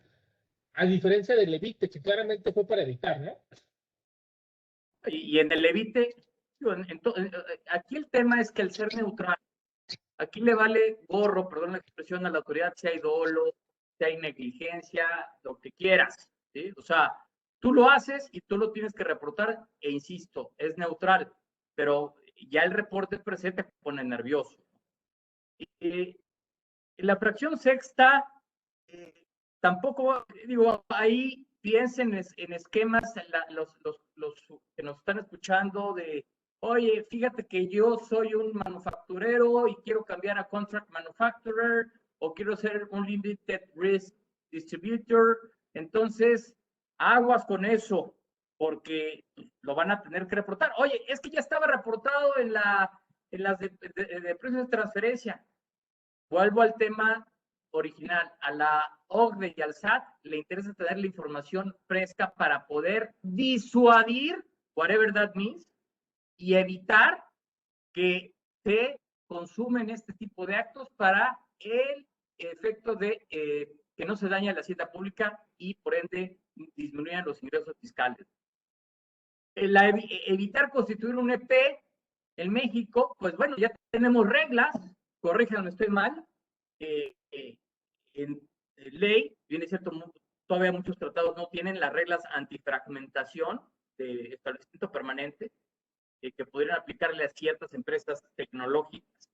a diferencia del evite, que claramente fue para evitar, ¿no? Y en el evite, aquí el tema es que el ser neutral, aquí le vale gorro, perdón la expresión, a la autoridad si hay dolo, si hay negligencia, lo que quieras, ¿sí? O sea, tú lo haces y tú lo tienes que reportar, e insisto, es neutral, pero ya el reporte per se te pone nervioso. En la fracción sexta, tampoco, digo, ahí piensen en esquemas, los que nos están escuchando de, oye, fíjate que yo soy un manufacturero y quiero cambiar a contract manufacturer o quiero ser un limited risk distributor, entonces aguas con eso, porque lo van a tener que reportar. Oye, es que ya estaba reportado en las de precios de transferencia. Vuelvo al tema original. A la OCDE y al SAT le interesa tener la información fresca para poder disuadir, whatever that means, y evitar que se consumen este tipo de actos para el efecto de que no se daña la hacienda pública y por ende disminuyan los ingresos fiscales. Evitar constituir un EP en México, pues bueno, ya tenemos reglas, corríjanme, estoy mal, en ley, bien es cierto, todavía muchos tratados no tienen las reglas antifragmentación de establecimiento permanente que podrían aplicarle a ciertas empresas tecnológicas.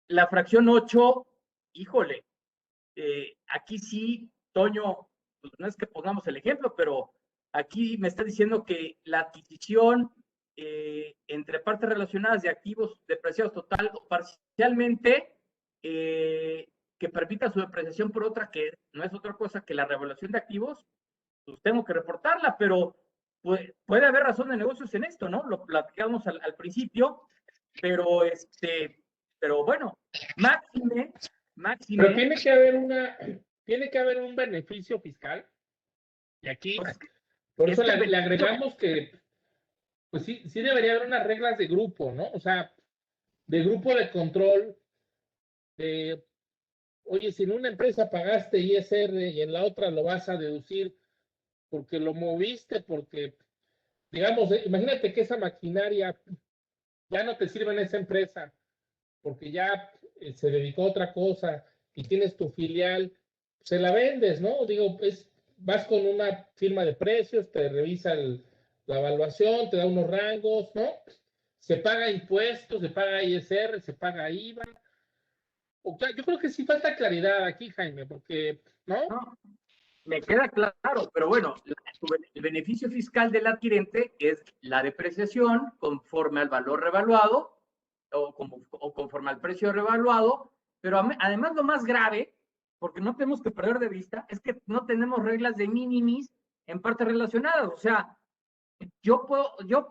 La fracción 8, híjole, aquí sí, Toño, pues no es que pongamos el ejemplo, pero aquí me está diciendo que la adquisición entre partes relacionadas de activos depreciados total o parcialmente, que permita su depreciación por otra, que no es otra cosa que la revaluación de activos, pues tengo que reportarla, pero puede haber razón de negocios en esto, ¿no? Lo platicamos al principio, pero pero bueno, máxime. Pero tiene que haber un beneficio fiscal, y aquí, Pues, por eso le agregamos que, pues sí debería haber unas reglas de grupo, ¿no? O sea, de grupo de control, de, oye, si en una empresa pagaste ISR y en la otra lo vas a deducir porque lo moviste, porque, digamos, imagínate que esa maquinaria ya no te sirve en esa empresa, porque ya se dedicó a otra cosa y tienes tu filial, se la vendes, ¿no? Digo, vas con una firma de precios, te revisa la evaluación, te da unos rangos, ¿no? Se paga impuestos, se paga ISR, se paga IVA. O sea, yo creo que sí falta claridad aquí, Jaime, porque, ¿no? No, me queda claro, pero bueno, el beneficio fiscal del adquirente es la depreciación conforme al valor revaluado o conforme al precio revaluado, pero además lo más grave, porque no tenemos que perder de vista, es que no tenemos reglas de minimis en partes relacionadas. O sea, yo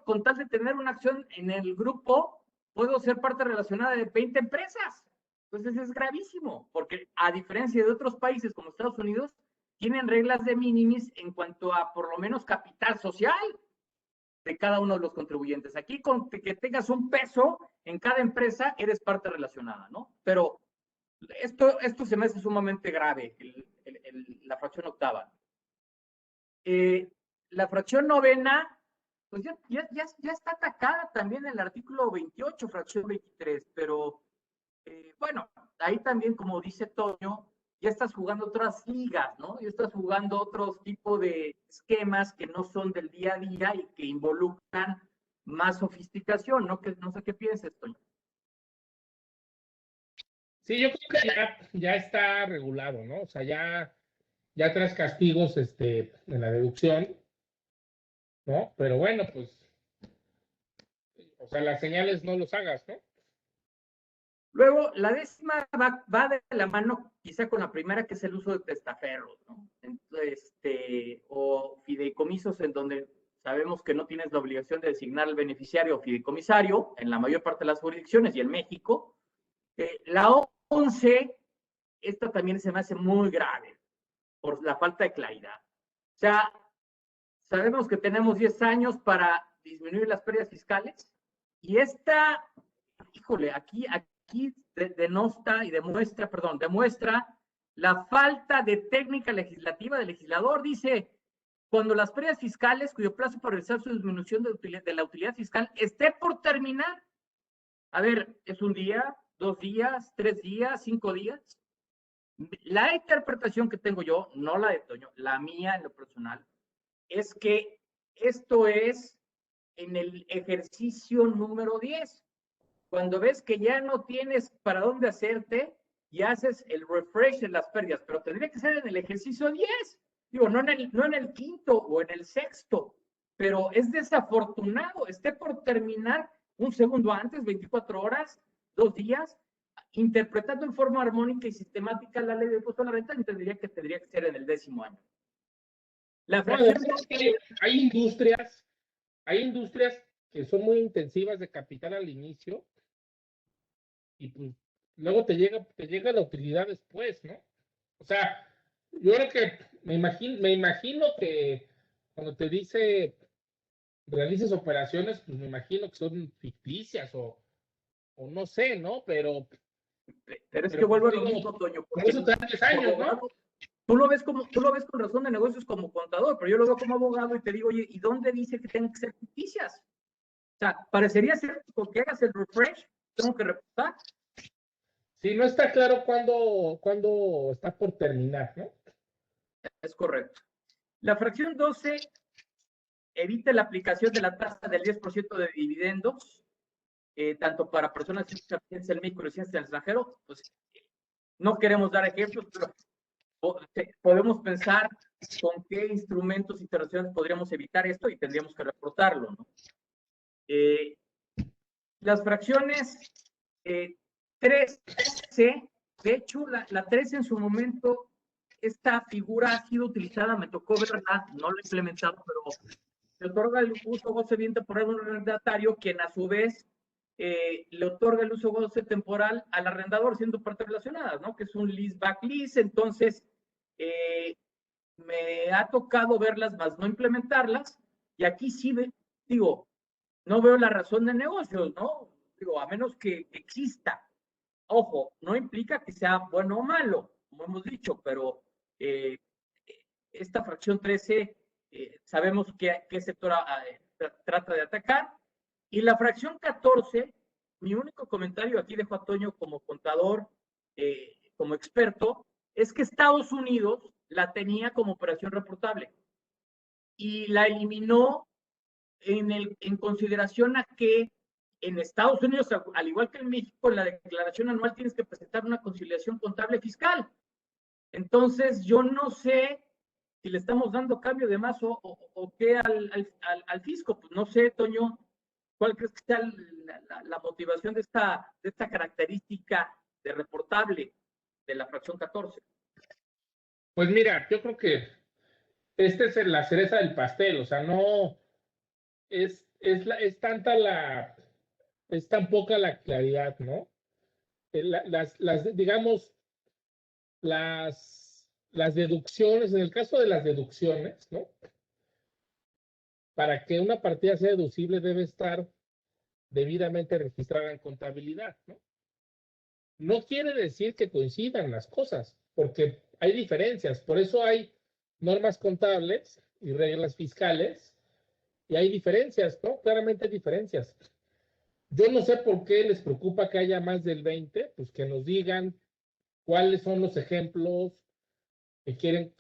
con tal de tener una acción en el grupo, puedo ser parte relacionada de 20 empresas. Entonces es gravísimo, porque a diferencia de otros países como Estados Unidos, tienen reglas de minimis en cuanto a por lo menos capital social de cada uno de los contribuyentes. Aquí con que tengas un peso en cada empresa, eres parte relacionada, ¿no? Pero esto se me hace sumamente grave, la fracción octava. La fracción novena, pues ya está atacada también en el artículo 28, fracción 23, pero bueno, ahí también, como dice Toño, ya estás jugando otras ligas, ¿no? Ya estás jugando otros tipos de esquemas que no son del día a día y que involucran más sofisticación, ¿no? No sé qué piensas, Toño. Sí, yo creo que ya está regulado, ¿no? O sea, ya traes castigos en la deducción, ¿no? Pero bueno, pues, o sea, las señales no los hagas, ¿no? Luego, la décima va de la mano quizá con la primera, que es el uso de testaferros, ¿no? Entonces, o fideicomisos en donde sabemos que no tienes la obligación de designar al beneficiario o fideicomisario en la mayor parte de las jurisdicciones y en México. La 11, esta también se me hace muy grave por la falta de claridad. O sea, sabemos que tenemos 10 años para disminuir las pérdidas fiscales y esta, híjole, aquí denosta y demuestra la falta de técnica legislativa del legislador. Dice, cuando las pérdidas fiscales cuyo plazo para realizar su disminución de la utilidad fiscal esté por terminar. A ver, ¿es un día, 2 días, 3 días, 5 días? La interpretación que tengo yo, no la de Toño, la mía en lo personal, es que esto es en el ejercicio número 10. Cuando ves que ya no tienes para dónde hacerte y haces el refresh de las pérdidas, pero tendría que ser en el ejercicio 10. Digo, no en el quinto o en el sexto, pero es desafortunado, esté por terminar un segundo antes, 24 horas, 2 días, interpretando en forma armónica y sistemática la ley de impuesto a la renta, tendría que ser en el 10º año. La fracción... Hay industrias que son muy intensivas de capital al inicio y pues luego te llega la utilidad después, ¿no? O sea, yo creo que me imagino que cuando te dice realices operaciones, pues me imagino que son ficticias o no sé, ¿no? Pero es que vuelvo a lo mismo, Toño. Por eso te dan 10 años, ¿no? Tú lo ves con razón de negocios como contador, pero yo lo veo como abogado y te digo, oye, ¿y dónde dice que tienen que ser ficticias? O sea, parecería ser que porque hagas el refresh, tengo que reportar. Sí, no está claro cuándo está por terminar, ¿no? Es correcto. La fracción 12 evita la aplicación de la tasa del 10% de dividendos, tanto para personas residentes en México y residentes en el extranjero. Pues, no queremos dar ejemplos, pero podemos pensar con qué instrumentos internacionales podríamos evitar esto y tendríamos que reportarlo, ¿no? Las fracciones 13, de hecho, la 13 en su momento, esta figura ha sido utilizada, me tocó verla, no lo he implementado, pero se otorga el uso goce bien temporal a un arrendatario, quien a su vez le otorga el uso goce temporal al arrendador, siendo partes relacionadas, ¿no? Que es un leaseback lease. Entonces, me ha tocado verlas, más no implementarlas, y aquí sí digo, no veo la razón de negocios, ¿no? Digo, a menos que exista. Ojo, no implica que sea bueno o malo, como hemos dicho, pero esta fracción 13 sabemos qué sector trata de atacar. Y la fracción 14, mi único comentario, aquí dejo a Toño como contador, como experto, es que Estados Unidos la tenía como operación reportable y la eliminó en consideración a que en Estados Unidos, al igual que en México, en la declaración anual tienes que presentar una conciliación contable fiscal. Entonces, yo no sé si le estamos dando cambio de más o qué al fisco. Pues no sé, Toño, ¿cuál crees que sea la motivación de esta característica de reportable de la fracción 14? Pues mira, yo creo que esta es la cereza del pastel, o sea, no es tan poca la claridad, ¿no? Digamos, las deducciones, en el caso de las deducciones, ¿no? Para que una partida sea deducible debe estar debidamente registrada en contabilidad, ¿no? No quiere decir que coincidan las cosas, porque hay diferencias, por eso hay normas contables y reglas fiscales, y hay diferencias, ¿no? Claramente hay diferencias. Yo no sé por qué les preocupa que haya más del 20, pues que nos digan cuáles son los ejemplos que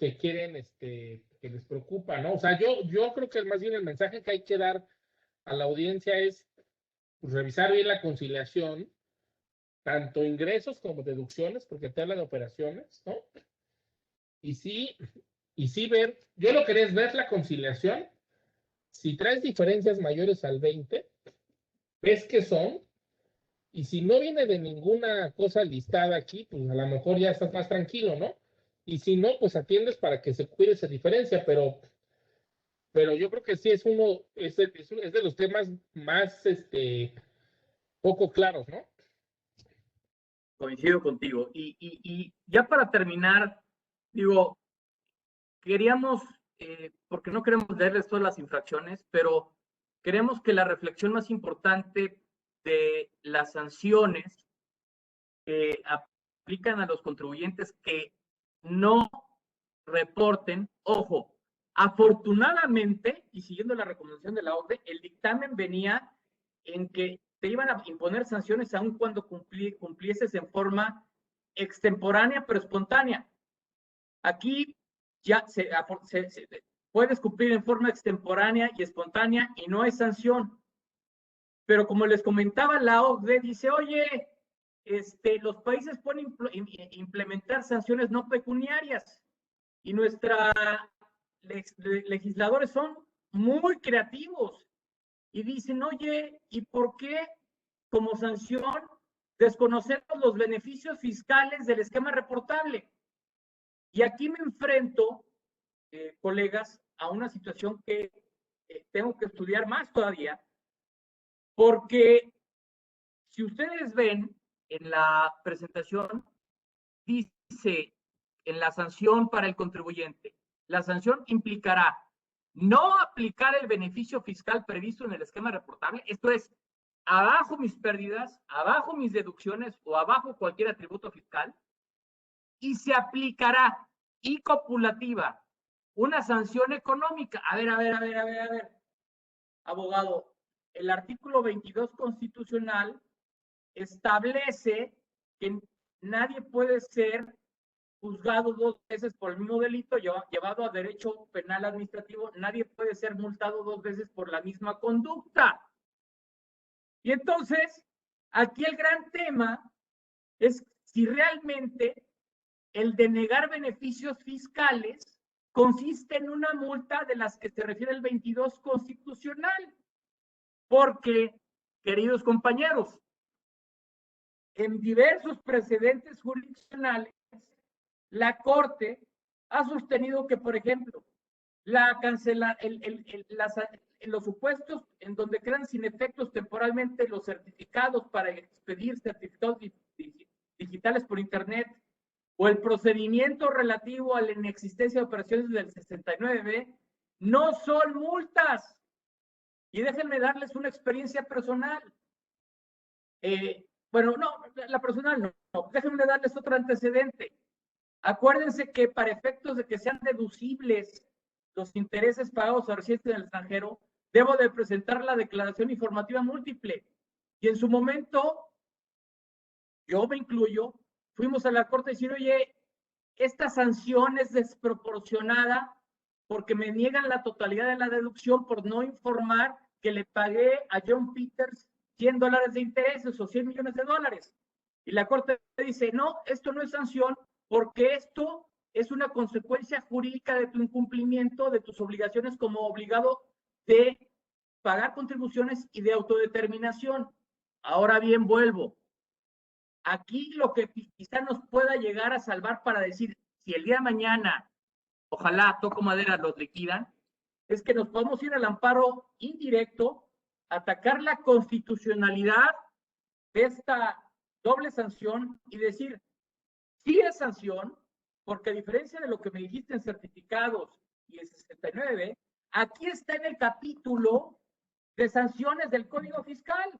les preocupa, ¿no? O sea, yo creo que más bien el mensaje que hay que dar a la audiencia es pues, revisar bien la conciliación, tanto ingresos como deducciones, porque te habla de operaciones, ¿no? Y sí ver, yo lo que quería es ver la conciliación, si traes diferencias mayores al 20, ves qué son, y si no viene de ninguna cosa listada aquí, pues a lo mejor ya estás más tranquilo, ¿no? Y si no, pues atiendes para que se cuide esa diferencia, pero pero yo creo que sí es de los temas más poco claros, ¿no? Coincido contigo. Y ya para terminar, digo, queríamos, porque no queremos leerles todas las infracciones, pero queremos que la reflexión más importante de las sanciones que aplican a los contribuyentes que no reporten, ojo, afortunadamente, y siguiendo la recomendación de la OCDE, el dictamen venía en que te iban a imponer sanciones aun cuando cumplieses en forma extemporánea pero espontánea. Aquí ya puedes cumplir en forma extemporánea y espontánea y no hay sanción. Pero como les comentaba, la OCDE dice, oye, los países pueden implementar sanciones no pecuniarias y nuestros legisladores son muy creativos y dicen, oye, ¿y por qué como sanción desconocemos los beneficios fiscales del esquema reportable? Y aquí me enfrento, colegas, a una situación que tengo que estudiar más todavía, porque si ustedes ven en la presentación, dice en la sanción para el contribuyente, la sanción implicará no aplicar el beneficio fiscal previsto en el esquema reportable, esto es, abajo mis pérdidas, abajo mis deducciones o abajo cualquier atributo fiscal, y se aplicará y copulativa una sanción económica. A ver, abogado, el artículo 22 constitucional establece que nadie puede ser juzgado 2 veces por el mismo delito, llevado a derecho penal administrativo, nadie puede ser multado 2 veces por la misma conducta. Y entonces, aquí el gran tema es si realmente el denegar beneficios fiscales consiste en una multa de las que se refiere el 22 constitucional. Porque, queridos compañeros, en diversos precedentes jurisdiccionales, la Corte ha sostenido que, por ejemplo, los supuestos en donde quedan sin efectos temporalmente los certificados para expedir certificados digitales por Internet o el procedimiento relativo a la inexistencia de operaciones del 69B no son multas. Y déjenme darles una experiencia personal. Bueno, no, la personal no. Déjenme darles otro antecedente. Acuérdense que para efectos de que sean deducibles los intereses pagados a residentes del extranjero, debo de presentar la declaración informativa múltiple. Y en su momento, yo me incluyo, fuimos a la Corte y decir, oye, esta sanción es desproporcionada porque me niegan la totalidad de la deducción por no informar que le pagué a John Peters $100 de intereses o $100 millones. Y la Corte dice, no, esto no es sanción porque esto es una consecuencia jurídica de tu incumplimiento de tus obligaciones como obligado de pagar contribuciones y de autodeterminación. Ahora bien, vuelvo. Aquí lo que quizá nos pueda llegar a salvar para decir, si el día de mañana, ojalá, toco madera, los liquidan, es que nos podemos ir al amparo indirecto, atacar la constitucionalidad de esta doble sanción y decir, sí es sanción, porque a diferencia de lo que me dijiste en certificados y en 69, aquí está en el capítulo de sanciones del Código Fiscal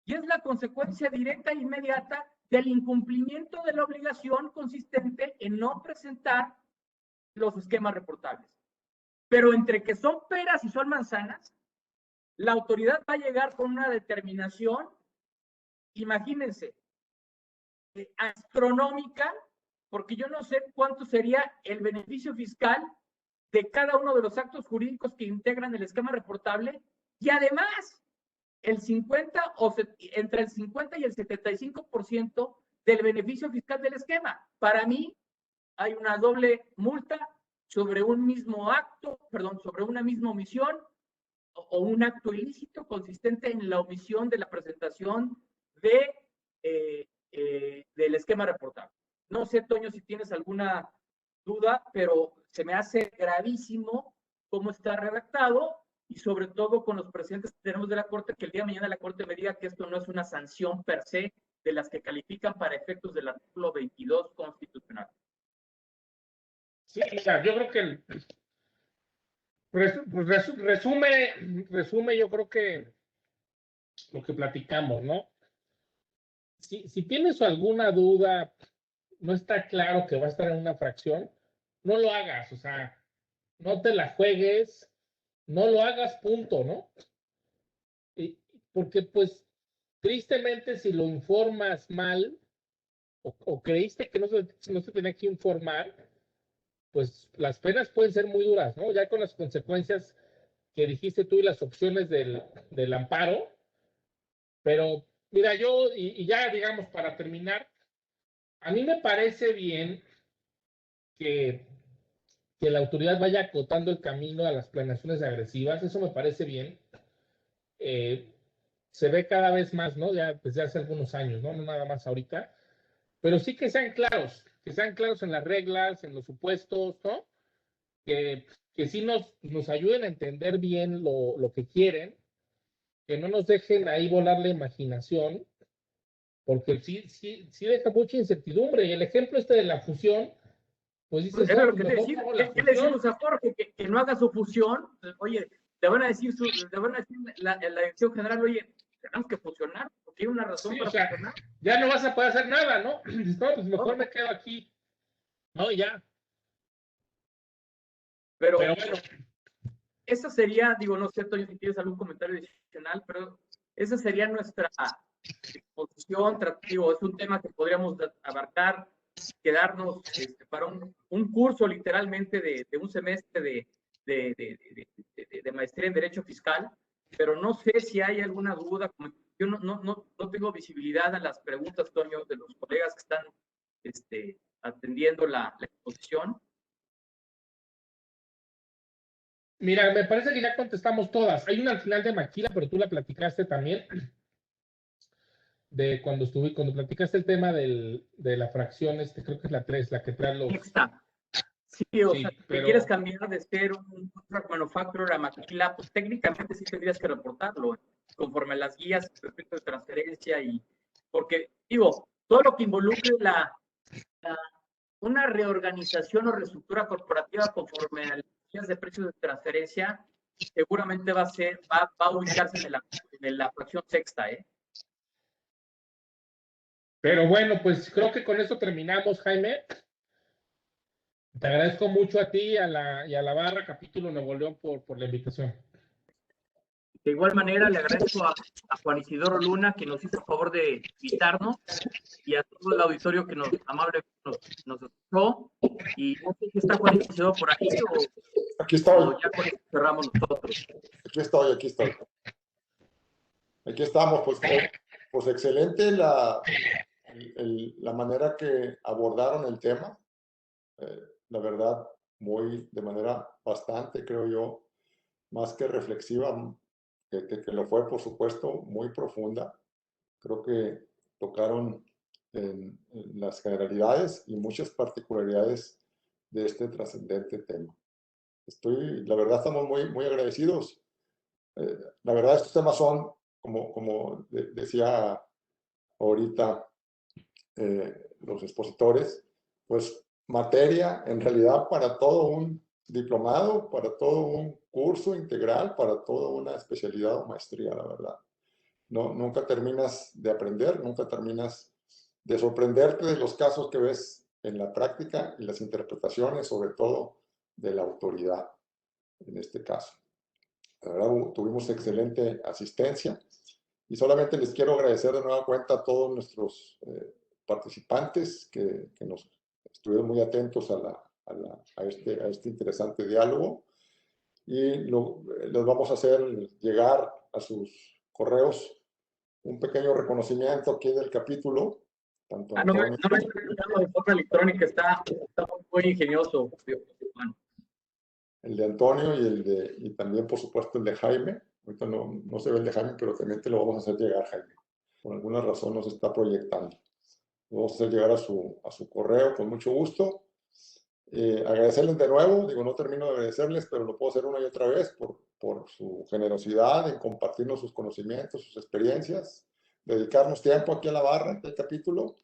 y es la consecuencia directa e inmediata del incumplimiento de la obligación consistente en no presentar los esquemas reportables. Pero entre que son peras y son manzanas, la autoridad va a llegar con una determinación, imagínense, astronómica, porque yo no sé cuánto sería el beneficio fiscal de cada uno de los actos jurídicos que integran el esquema reportable y además el 50 o entre el 50 y el 75% del beneficio fiscal del esquema. Para mí hay una doble multa sobre un mismo acto, perdón, sobre una misma omisión o un acto ilícito consistente en la omisión de la presentación del esquema reportable. No sé, Toño, si tienes alguna duda, pero se me hace gravísimo cómo está redactado y sobre todo con los presidentes que tenemos de la Corte, que el día de mañana la Corte me diga que esto no es una sanción per se de las que califican para efectos del artículo 22 constitucional. Sí, mira, yo creo que resume yo creo que lo que platicamos, ¿no? Si tienes alguna duda, no está claro que va a estar en una fracción, no lo hagas, o sea, no te la juegues, no lo hagas, punto, ¿no? Porque pues tristemente si lo informas mal o creíste que no se tenía que informar, pues las penas pueden ser muy duras, ¿no? Ya con las consecuencias que dijiste tú y las opciones del amparo. Pero mira, y ya digamos para terminar, a mí me parece bien que la autoridad vaya acotando el camino a las planeaciones agresivas, eso me parece bien. Se ve cada vez más, ¿no? Ya desde hace algunos años, ¿no? No nada más ahorita, pero sí que sean claros en las reglas, en los supuestos, ¿no? Que sí nos ayuden a entender bien lo que quieren, que no nos dejen ahí volar la imaginación, porque sí deja mucha incertidumbre. Y el ejemplo de la fusión, pues dices, Era no, lo pues que te mejor decía, hago la ¿qué le fusión. decimos a Jorge? Que no haga su fusión. Oye, le van a decir la dirección general, oye, tenemos que fusionar, porque hay una razón Sí, para o sea, fusionar. ya no vas a poder hacer nada, ¿no? Dices, no, pues mejor ¿No? me quedo aquí. No, ya. Pero Pero bueno, esa sería, digo, no sé, Toño, si tienes algún comentario adicional, pero esa sería nuestra exposición. Digo, es un tema que podríamos abarcar, quedarnos para un curso literalmente de un semestre de maestría en Derecho Fiscal, pero no sé si hay alguna duda. Yo no tengo visibilidad a las preguntas, Toño, de los colegas que están atendiendo la exposición. mira, me parece que ya contestamos todas. Hay una al final de Maquila, pero tú la platicaste también, de cuando platicaste el tema de la fracción, creo que es la 3, la que trae los... Sexta. Sí, o Sí, sea, si pero... quieres cambiar de ser un contract manufacturer a maquila, pues técnicamente sí tendrías que reportarlo conforme a las guías respecto de transferencia porque, digo, todo lo que involucre una reorganización o reestructura corporativa conforme a las guías de precios de transferencia, seguramente va a ubicarse en la fracción sexta, ¿eh? Pero bueno, pues creo que con eso terminamos, Jaime. Te agradezco mucho a ti y a la Barra Capítulo Nuevo León por la invitación. De igual manera, le agradezco a Juan Isidoro Luna, que nos hizo el favor de invitarnos, y a todo el auditorio que amablemente nos escuchó. Y no sé si está Juan Isidoro por ahí Aquí estoy. o ya con eso cerramos nosotros. Aquí estoy. Aquí estamos, pues excelente la manera que abordaron el tema. La verdad, de manera bastante, creo yo, más que reflexiva, que lo fue, por supuesto, muy profunda. Creo que tocaron en las generalidades y muchas particularidades de este trascendente tema. La verdad, estamos muy agradecidos. La verdad, estos temas son, como decía ahorita los expositores, pues materia en realidad para todo un diplomado, para todo un curso integral, para toda una especialidad o maestría, la verdad. No, nunca terminas de aprender, nunca terminas de sorprenderte de los casos que ves en la práctica y las interpretaciones, sobre todo de la autoridad, en este caso. La verdad, tuvimos excelente asistencia y solamente les quiero agradecer de nueva cuenta a todos nuestros participantes que nos estuvieron muy atentos a este interesante diálogo, y les vamos a hacer llegar a sus correos un pequeño reconocimiento aquí del capítulo. Tanto No me Antonio, estoy escuchando de forma electrónica, está muy ingenioso. Bueno, el de Antonio y también, por supuesto, el de Jaime. Ahorita no se ve el de Jaime, pero también te lo vamos a hacer llegar, Jaime. Por alguna razón nos está proyectando. Lo vamos a hacer llegar a su correo con mucho gusto. Agradecerles de nuevo, digo, no termino de agradecerles, pero lo puedo hacer una y otra vez por su generosidad en compartirnos sus conocimientos, sus experiencias, dedicarnos tiempo aquí a la barra, en el capítulo,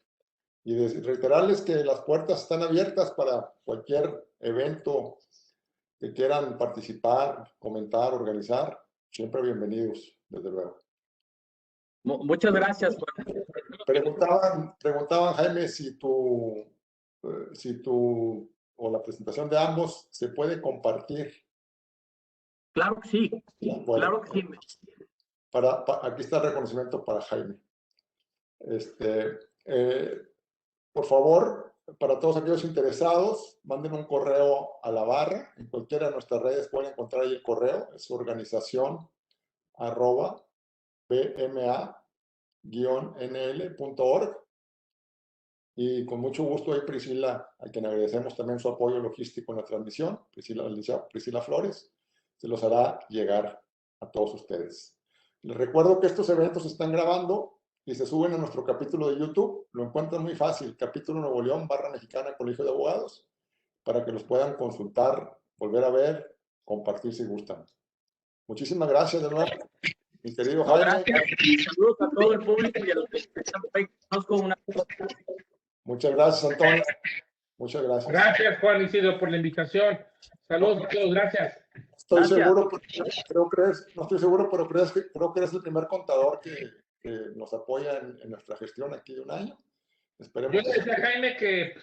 y reiterarles que las puertas están abiertas para cualquier evento que quieran participar, comentar, organizar. Siempre bienvenidos, desde luego. Muchas gracias, Juan. Preguntaban, Jaime, si o la presentación de ambos se puede compartir. Claro que sí, Bueno, claro que sí. aquí está el reconocimiento para Jaime. Por favor, para todos aquellos interesados, manden un correo a la barra. En cualquiera de nuestras redes pueden encontrar ahí el correo. Es organización@bma-nl.org. Y con mucho gusto ahí Priscila, a quien agradecemos también su apoyo logístico en la transmisión, Priscila Flores, se los hará llegar a todos ustedes. Les recuerdo que estos eventos se están grabando y se suben a nuestro capítulo de YouTube. Lo encuentran muy fácil, capítulo Nuevo León, barra mexicana, Colegio de Abogados, para que los puedan consultar, volver a ver, compartir si gustan. Muchísimas gracias de nuevo, mi querido Jaime. Gracias y saludos a todo el público y a los que están conozco una. Muchas gracias, Antonio. Muchas gracias. Gracias, Juan Isidro, por la invitación. Saludos a todos, gracias. Estoy seguro, no estoy seguro, pero creo que eres el primer contador que nos apoya en nuestra gestión aquí de un año. Esperemos. Yo le decía a Jaime que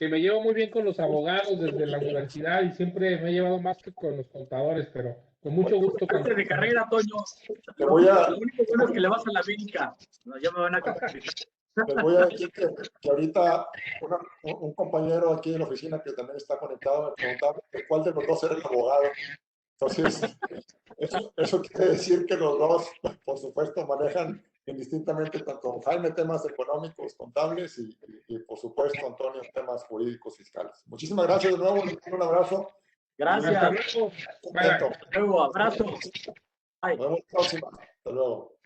me llevo muy bien con los abogados desde la universidad y siempre me he llevado más que con los contadores, pero con mucho gusto. Antes de carrera, Toño. Lo único bueno es que le vas a la América. No, ya me van a castigar. Les voy a decir que ahorita un compañero aquí en la oficina que también está conectado me preguntaba cuál de los dos era el abogado. Entonces, eso quiere decir que los dos, por supuesto, manejan indistintamente tanto Jaime temas económicos, contables y por supuesto, Antonio, temas jurídicos, fiscales. Muchísimas gracias de nuevo, un abrazo. Gracias. Hasta luego. Hasta luego, abrazo. Nos vemos la próxima. Hasta luego.